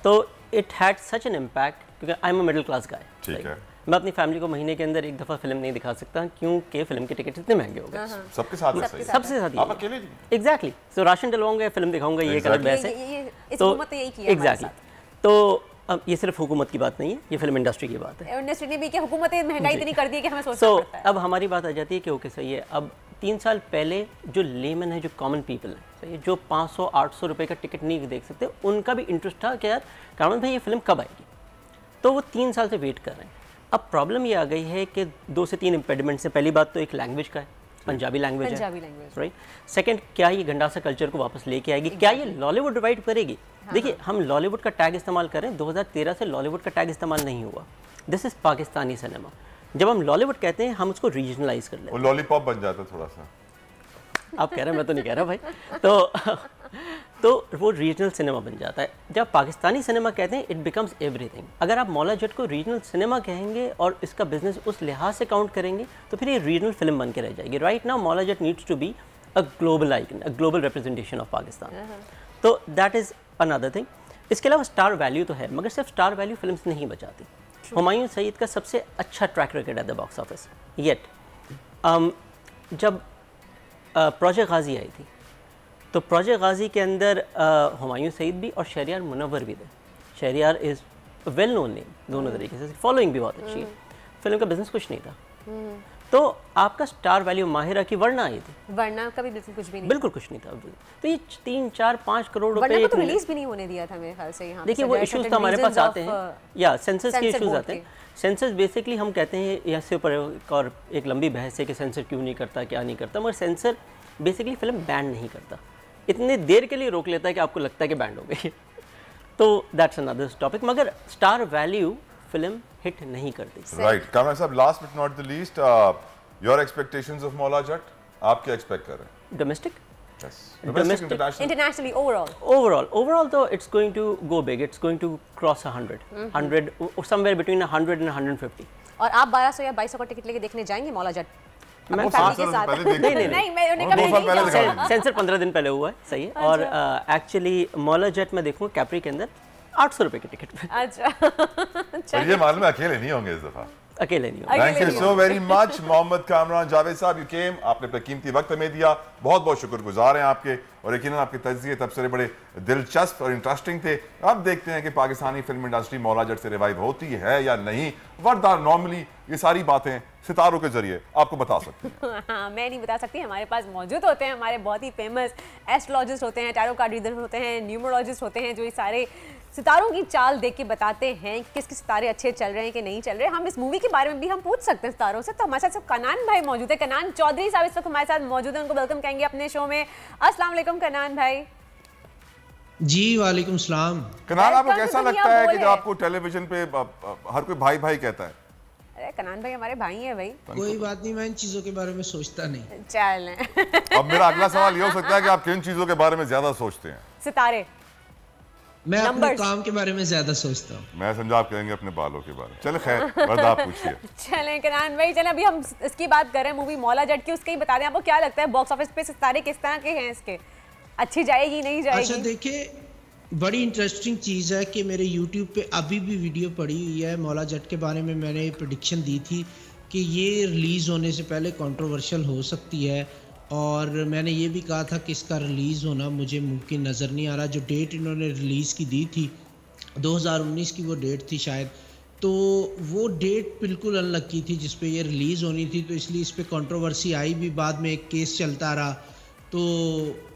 तो it had such an impact, क्योंकि I am a middle class guy. ठीक है, मैं अपनी फैमिली को महीने के अंदर एक दफ़ा फिल्म नहीं दिखा सकता, क्योंकि फिल्म के टिकट इतने महंगे हो गए। सबके साथ सबसे साथ आप अकेले एग्जैक्टली। सो राशन डलवाऊंगा, फिल्म दिखाऊंगा, ये गलत बहस है। तो एग्जैक्टली, तो अब ये सिर्फ हुकूमत की बात नहीं है, ये फिल्म इंडस्ट्री की बात है। इंडस्ट्री ने भी कि हुकूमत महंगाई इतनी कर दी है कि हमें सोचना पड़ता है। अब हमारी बात आ जाती है कि ओके सही है, अब 3 साल पहले जो लेमन है, जो कॉमन पीपल है, सही है, जो 500-800 रुपये का टिकट नहीं देख सकते, उनका भी इंटरेस्ट था कि यार कामरान भाई ये फिल्म कब आएगी, तो वो 3 साल से वेट कर रहे हैं। अब प्रॉब्लम ये आ गई है कि 2 से 3 इम्पेडिमेंट्स हैं। पहली बात तो एक लैंग्वेज का है, पंजाबी लैंग्वेज है, राइट। सेकंड, क्या ये गंडासा कल्चर को वापस लेके आएगी, क्या ये लॉलीवुड रिवाइव करेगी। देखिए, हम लॉलीवुड का टैग इस्तेमाल करें, 2013 से लॉलीवुड का टैग इस्तेमाल नहीं हुआ। This is Pakistani cinema. जब हम लॉलीवुड कहते हैं, हम उसको रीजनलाइज कर लेते हैं, लॉलीपॉप बन जाता है थोड़ा सा। आप कह रहे हैं, मैं तो नहीं कह रहा भाई। तो वो रीजनल सिनेमा बन जाता है। जब पाकिस्तानी सिनेमा कहते हैं, इट बिकम्स एवरीथिंग। अगर आप मौला जट को रीजनल सिनेमा कहेंगे और इसका बिजनेस उस लिहाज से काउंट करेंगे, तो फिर ये रीजनल फिल्म बन के रह जाएगी। Right now Maula Jatt needs to be a global icon, a global representation of Pakistan. तो दैट इज़ अनदर थिंग। इसके अलावा स्टार वैल्यू तो है, मगर सिर्फ स्टार वैल्यू फिल्म्स नहीं बचाती। हुमायूं सईद का सबसे अच्छा ट्रैक रिकॉर्ड है द बॉक्स ऑफिस। येट जब प्रोजेक्ट गाजी आई थी, तो प्रोजेक्ट गाजी के अंदर हुमायूं सईद भी और शहरियार मुनव्वर भी थे। Shahryar is well known name, दोनों तरीके से, फॉलोइंग भी बहुत अच्छी है। फिल्म का बिजनेस कुछ नहीं था, तो आपका स्टार वैल्यू माहिरा की वरना आई थी, वरना का भी बिल्कुल कुछ भी नहीं, बिल्कुल कुछ नहीं था। तो ये 3-4-5 करोड़ रुपए तो रिलीज भी नहीं होने दिया था मेरे ख्याल से। यहाँ देखिए, वो इश्यूज तो हमारे पास आते हैं, या सेंसस के इश्यूज आते हैं। सेंसस बेसिकली हम कहते हैं, इससे ऊपर और एक लंबी बहस है कि सेंसर क्यों नहीं करता, क्या नहीं करता, मगर सेंसर बेसिकली फिल्म बैन नहीं करता, इतने देर के लिए रोक लेता है कि आपको लगता है कि बैंड हो गई। तो दैट्स अनदर टॉपिक, मगर स्टार वैल्यू फिल्म हिट नहीं करती। राइट। कामरान साहब, last but not the least, your expectations of Maula Jatt, आप क्या एक्सपेक्ट कर रहे हैं? Domestic, domestic, internationally, overall though it's going to go big, it's going to cross 100 somewhere between 100 and 150। और आप 1200 या 2200 का टिकट लेके देखने जाएंगे मौला जट? मैं फैमिली के साथ नहीं मैं उन्हें कभी नहीं किया। सेंसर 15 दिन पहले हुआ है, सही है। और एक्चुअली मौला जेट में देखूँ कैप्री के अंदर 800 रुपए की टिकट पे। अच्छा ये मालूम है अकेले नहीं होंगे इस दफा, अकेले नहीं होंगे। Thank you so very much Mohammad Kamran Javed sahab, you केम, आपने अपना कीमती वक्त हमें दिया, बहुत बहुत शुक्रगुजार हैं आपके। और यकीनन आपके तज्ज़िये तबसरे बड़े दिलचस्प और इंटरेस्टिंग थे। अब देखते हैं कि पाकिस्तानी फिल्म इंडस्ट्री मौला जट से रिवाइव होती है या नहीं, वरना नॉर्मली ये सारी बातें सितारों के जरिए आपको बता सकते हैं। हाँ, मैं नहीं बता सकती, हमारे पास मौजूद होते हैं हमारे बहुत ही फेमस एस्ट्रोलॉजिस्ट होते हैं, टैरो कार्ड रीडर होते हैं, न्यूमरोलॉजिस्ट होते हैं, जो ये सारे सितारों की चाल देख के बताते हैं कि किस सितारे अच्छे चल रहे हैं कि नहीं चल रहे। हम इस मूवी के बारे में भी हम पूछ सकते हैं सितारों से। तो हमारे साथ सब कनान भाई मौजूद है, कनान चौधरी साहब इस वक्त हमारे साथ मौजूद है, उनको वेलकम कहेंगे अपने शो में। अस्सलाम वालेकुम कनान भाई। जी वालेकुम सलाम। कनान, आपको कैसा लगता है कि जब आपको टेलीविजन पे हर कोई भाई भाई कहता है? अरे कनान भाई हमारे भाई हैं भाई। कोई बात नहीं, मैं इन चीजों के बारे में सोचता नहीं। चल अब मेरा अगला सवाल ये हो सकता है कि आप किन चीजों के बारे में ज्यादा सोचते हैं? सितारे। मैं अपने काम के बारे में ज्यादा सोचता हूँ। मैं समझा आप कहेंगे अपने बालों के बारे में। चले खैर, बस आप पूछिए। चलें कनान भाई, चलें अभी हम इसकी बात कर रहे हैं मूवी मौला जट की, उसके ही बता दें आपको क्या लगता है बॉक्स ऑफिस पे सितारे किस तरह के हैं इसके, अच्छी जाएगी नहीं जाएगी? अच्छा देखिए, बड़ी इंटरेस्टिंग चीज़ है कि मेरे YouTube पे अभी भी वीडियो पड़ी हुई है मौला जट के बारे में। मैंने प्रेडिक्शन दी थी कि ये रिलीज़ होने से पहले कंट्रोवर्शियल हो सकती है, और मैंने ये भी कहा था कि इसका रिलीज़ होना मुझे मुमकिन नज़र नहीं आ रहा। जो डेट इन्होंने रिलीज़ की दी थी 2019 की वो डेट थी शायद, तो वो डेट बिल्कुल अनलक्की थी जिस पे ये रिलीज़ होनी थी, तो इसलिए इस पर कंट्रोवर्सी आई भी। बाद में एक केस चलता रहा तो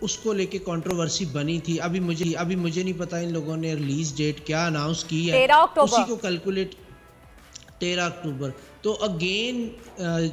उसको लेके कंट्रोवर्सी बनी थी। अभी मुझे नहीं पता इन लोगों ने रिलीज़ डेट क्या अनाउंस की है, उसी को कैलकुलेट 13 अक्टूबर। तो अगेन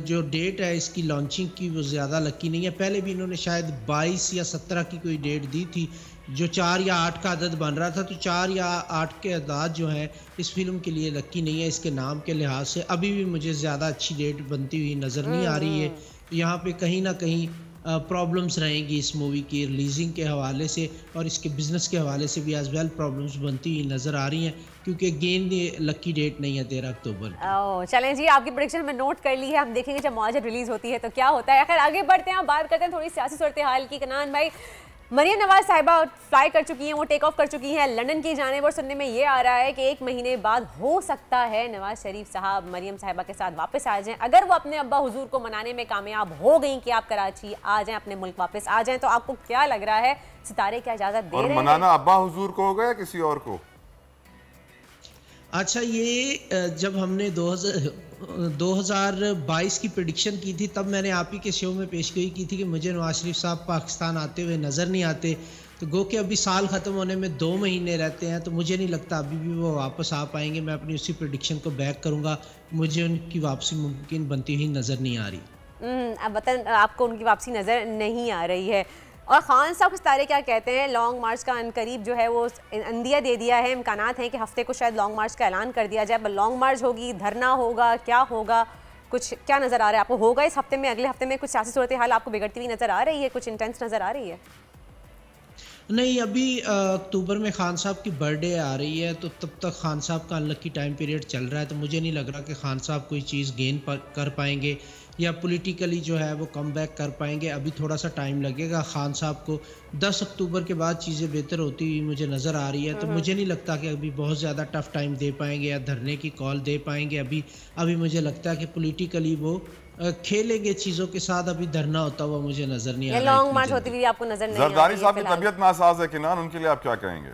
जो डेट है इसकी लॉन्चिंग की वो ज़्यादा लकी नहीं है। पहले भी इन्होंने शायद 22 या 17 की कोई डेट दी थी, जो 4 या 8 का अदद बन रहा था। तो 4 या 8 के अदाद जो है इस फिल्म के लिए लकी नहीं है इसके नाम के लिहाज से। अभी भी मुझे ज़्यादा अच्छी डेट बनती हुई नज़र नहीं आ रही है। यहाँ पे कहीं ना कहीं प्रॉब्लम्स रहेंगी इस मूवी की रिलीजिंग के हवाले से, और इसके बिज़नेस के हवाले से भी एज वेल प्रॉब्लम्स बनती हुई नज़र आ रही हैं, क्योंकि अगेन ये लकी डेट नहीं है 13 अक्टूबर। चलें जी, आपकी प्रेडिक्शन हमने नोट कर ली है, हम देखेंगे जब मौला जट रिलीज़ होती है तो क्या होता है। खैर आगे बढ़ते हैं, बात करते हैं थोड़ी सियासी सूरत हाल की। कनान भाई, मरियम नवाज साहिबा फ्लाई कर चुकी हैं, वो टेक ऑफ कर चुकी हैं लंदन की जानिब, और सुनने में ये आ रहा है कि 1 महीने बाद हो सकता है नवाज शरीफ साहब मरियम साहिबा के साथ वापस आ जाएं। अगर वो अपने अब्बा हुजूर को मनाने में कामयाब हो गई कि आप कराची आ जाएं, अपने मुल्क वापस आ जाएं, तो आपको क्या लग रहा है सितारे क्या इजाज़त दे रहे हैं? और मनाना अब्बा हुजूर को होगा या किसी और को? अच्छा, ये जब हमने 2022 की प्रेडिक्शन की थी तब मैंने आप ही के शो में पेशगोई की थी कि मुझे नवाज शरीफ साहब पाकिस्तान आते हुए नज़र नहीं आते। तो गो कि अभी साल ख़त्म होने में 2 महीने रहते हैं, तो मुझे नहीं लगता अभी भी वो वापस आ पाएंगे। मैं अपनी उसी प्रेडिक्शन को बैक करूँगा, मुझे उनकी वापसी मुमकिन बनती हुई नज़र नहीं आ रही। अब वतन आपको उनकी वापसी नज़र नहीं आ रही है। और ख़ान साहब सितारे क्या कहते हैं? लॉन्ग मार्च का अनकरीब जो है वो अंदिया दे दिया है, इम्कानात हैं कि हफ्ते को शायद लॉन्ग मार्च का ऐलान कर दिया जाए। लॉन्ग मार्च होगी, धरना होगा, क्या होगा, कुछ क्या नज़र आ रहा है आपको? होगा इस हफ्ते में, अगले हफ्ते में कुछ सियासी सूरत हाल आपको बिगड़ती हुई नज़र आ रही है, कुछ इंटेंस नज़र आ रही है? नहीं, अभी अक्टूबर में खान साहब की बर्थडे आ रही है, तो तब तक खान साहब का अनलकी टाइम पीरियड चल रहा है, तो मुझे नहीं लग रहा कि खान साहब कोई चीज़ गेन कर पाएंगे या पॉलिटिकली जो है वो कम बैक कर पाएंगे। अभी थोड़ा सा टाइम लगेगा खान साहब को। 10 अक्टूबर के बाद चीज़ें बेहतर होती हुई मुझे नज़र आ रही है, तो मुझे नहीं लगता कि अभी बहुत ज़्यादा टफ टाइम दे पाएंगे या धरने की कॉल दे पाएंगे। अभी मुझे लगता है कि पॉलिटिकली वो खेलेंगे चीज़ों के साथ। अभी धरना होता हुआ मुझे नज़र नहीं आ रहा। लॉन्ग मार्च होती हुई आपको नज़र नहीं आ रही? जरदारी साहब की तबीयत नासाज है किनान, उनके लिए आप क्या कहेंगे?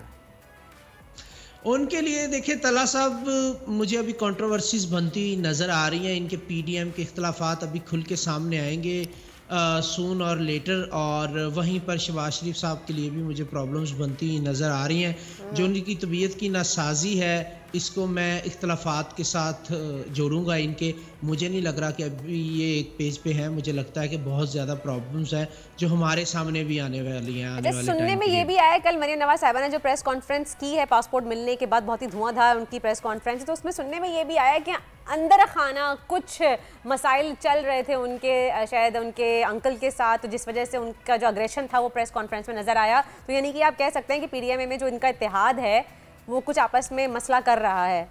उनके लिए देखिए, तला साहब मुझे अभी कंट्रोवर्सीज बनती नज़र आ रही हैं। इनके पीडीएम के इख्तलाफात अभी खुल के सामने आएंगे सून और लेटर, और वहीं पर शहबाज शरीफ साहब के लिए भी मुझे प्रॉब्लम्स बनती नज़र आ रही हैं। जो उनकी तबीयत की नासाजी है, इसको मैं इख्तलाफात के साथ जोड़ूंगा इनके। मुझे नहीं लग रहा कि अभी ये एक पेज पे है, मुझे लगता है कि बहुत ज़्यादा प्रॉब्लम्स हैं जो हमारे सामने भी आने वाली हैं। आने वाले सुनने में ये भी आया, कल मरियम नवाज साहिबा ने जो प्रेस कॉन्फ्रेंस की है पासपोर्ट मिलने के बाद, बहुत ही धुआंधार उनकी प्रेस कॉन्फ्रेंस, तो उसमें सुनने में ये भी आया कि अंदर खाना कुछ मसाइल चल रहे थे उनके, शायद उनके अंकल के साथ, जिस वजह से उनका जो अग्रेशन था वो प्रेस कॉन्फ्रेंस में नज़र आया। तो यानी कि आप कह सकते हैं कि पीडीएम में जो इनका इत्तेहाद है वो कुछ आपस में मसला कर रहा है।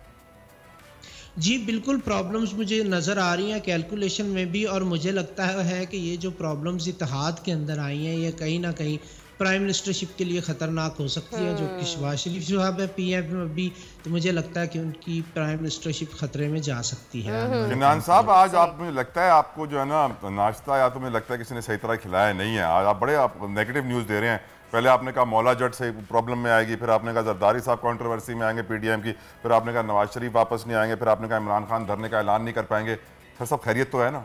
जी बिल्कुल, प्रॉब्लम्स मुझे नज़र आ रही हैं कैलकुलेशन में भी, और मुझे लगता है कि ये जो प्रॉब्लम्स इत्तेहाद के अंदर आई हैं ये कहीं ना कहीं प्राइम मिनिस्टरशिप के लिए ख़तरनाक हो सकती है। जो कि शहबाज शरीफ साहब है PM में अभी, तो मुझे लगता है कि उनकी प्राइम मिनिस्टरशिप खतरे में जा सकती है। इमरान साहब, आज आप मुझे लगता है आपको जो है ना नाश्ता या तो मुझे लगता है किसी ने सही तरह खिलाया नहीं है। आज आप बड़े नेगेटिव न्यूज़ दे रहे हैं। पहले आपने कहा मौला जट से प्रॉब्लम में आएगी, फिर आपने कहा जरदारी साहब कंट्रोवर्सी में आएंगे PDM की, फिर आपने कहा नवाज शरीफ वापस नहीं आएंगे, फिर आपने कहा इमरान खान धरने का ऐलान नहीं कर पाएंगे। सर सब खैरियत तो है ना?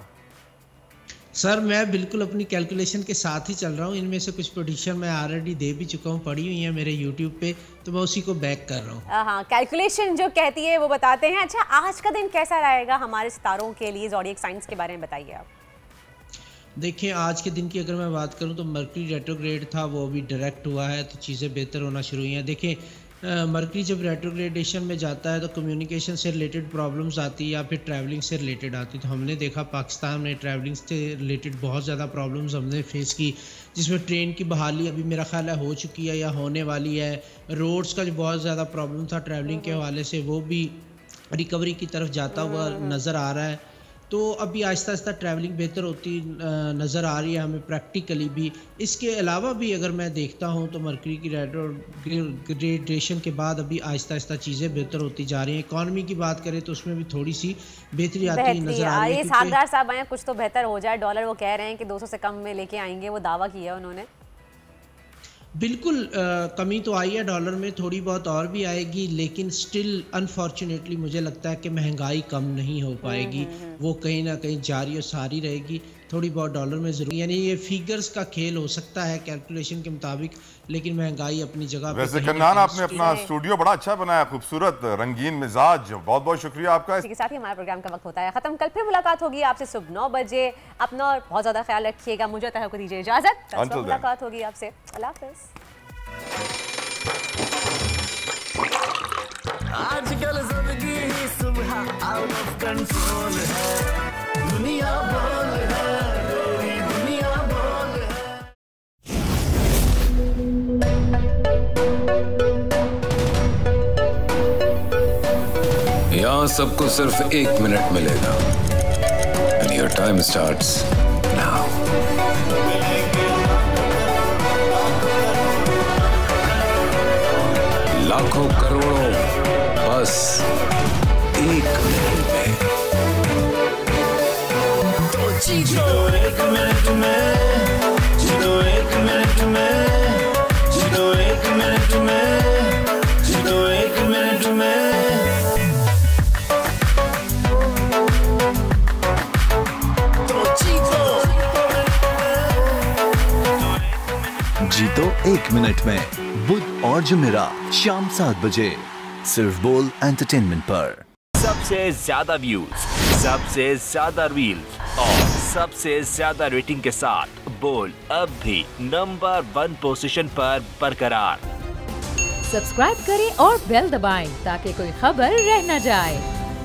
सर मैं बिल्कुल अपनी कैलकुलेशन के साथ ही चल रहा हूँ। इनमें से कुछ प्रोडिक्शन मैं ऑलरेडी दे भी चुका हूँ, पड़ी हुई है मेरे यूट्यूब पे, तो मैं उसी को बैक कर रहा हूँ। हाँ, कैलकुलेशन जो कहती है वो बताते हैं। अच्छा, आज का दिन कैसा रहेगा हमारे सितारों के लिए? ज़ोडिएक साइंस के बारे में बताइए आप। देखिए, आज के दिन की अगर मैं बात करूं तो मरकरी रेट्रोग्रेड था, वो अभी डायरेक्ट हुआ है, तो चीज़ें बेहतर होना शुरू हुई हैं। देखिए, मरकरी जब रेट्रोग्रेडेशन में जाता है तो कम्युनिकेशन से रिलेटेड प्रॉब्लम्स आती है या फिर ट्रैवलिंग से रिलेटेड आती है। तो हमने देखा पाकिस्तान में ट्रैवलिंग से रिलेटेड बहुत ज़्यादा प्रॉब्लम्स हमने फेस की, जिसमें ट्रेन की बहाली अभी मेरा ख्याल है हो चुकी है या होने वाली है। रोड्स का जो बहुत ज़्यादा प्रॉब्लम था ट्रैवलिंग के हवाले से, वो भी रिकवरी की तरफ जाता हुआ नज़र आ रहा है। तो अभी आहिस्ता आहिस्ता ट्रैवलिंग बेहतर होती नज़र आ रही है हमें प्रैक्टिकली भी। इसके अलावा भी अगर मैं देखता हूँ तो मरकरी की रेट्रोग्रेडेशन के बाद अभी आहिस्ता आहिस्ता चीज़ें बेहतर होती जा रही हैं। इकॉनमी की बात करें तो उसमें भी थोड़ी सी बेहतरी आती नज़र आ रही है। सागदार साहब आए, कुछ तो बेहतर हो जाए। डॉलर वो कह रहे हैं कि 200 से कम में लेके आएंगे, वो दावा किया उन्होंने। बिल्कुल कमी तो आई है डॉलर में, थोड़ी बहुत और भी आएगी, लेकिन स्टिल अनफॉर्चुनेटली मुझे लगता है कि महंगाई कम नहीं हो पाएगी। वो कहीं ना कहीं जारी और सारी रहेगी, थोड़ी बहुत डॉलर में ज़रूर, यानी ये फिगर्स का खेल हो सकता है कैलकुलेशन के मुताबिक, लेकिन महंगाई अपनी जगह। वैसे कन्नान, आपने अपना स्टूडियो बड़ा अच्छा बनाया, खूबसूरत, रंगीन मिजाज, बहुत बहुत शुक्रिया आपका। इसी के साथ ही हमारा प्रोग्राम का वक्त होता है खत्म। कल फिर मुलाकात होगी आपसे सुबह 9 बजे। अपना बहुत ज़्यादा ख्याल रखिएगा। मुझे तह को दीजिए इजाज़त। मुलाकात होगी आपसे। अल्लाह हाफ़िज़। आजकल जिंदगी ही सुबह आउट ऑफ कंट्रोल है, दुनिया बोल है, मेरी दुनिया बोल है। यहाँ सबको सिर्फ 1 मिनट मिलेगा and your time starts now. लाखों करोड़ों बस 1 मिनट में। तो जीतो 1 मिनट में, जीतो 1 मिनट में, जीतो 1 मिनट में, जीतो 1 मिनट में। तो जीतो 1 मिनट में, बुध और जुमेरात शाम 7 बजे, सिर्फ बोल एंटरटेनमेंट पर। सबसे ज्यादा व्यूज, सबसे ज्यादा रील्स और सबसे ज्यादा रेटिंग के साथ बोल अब भी नंबर 1 पोजीशन पर बरकरार। सब्सक्राइब करें और बेल दबाएं ताकि कोई खबर रह न जाए।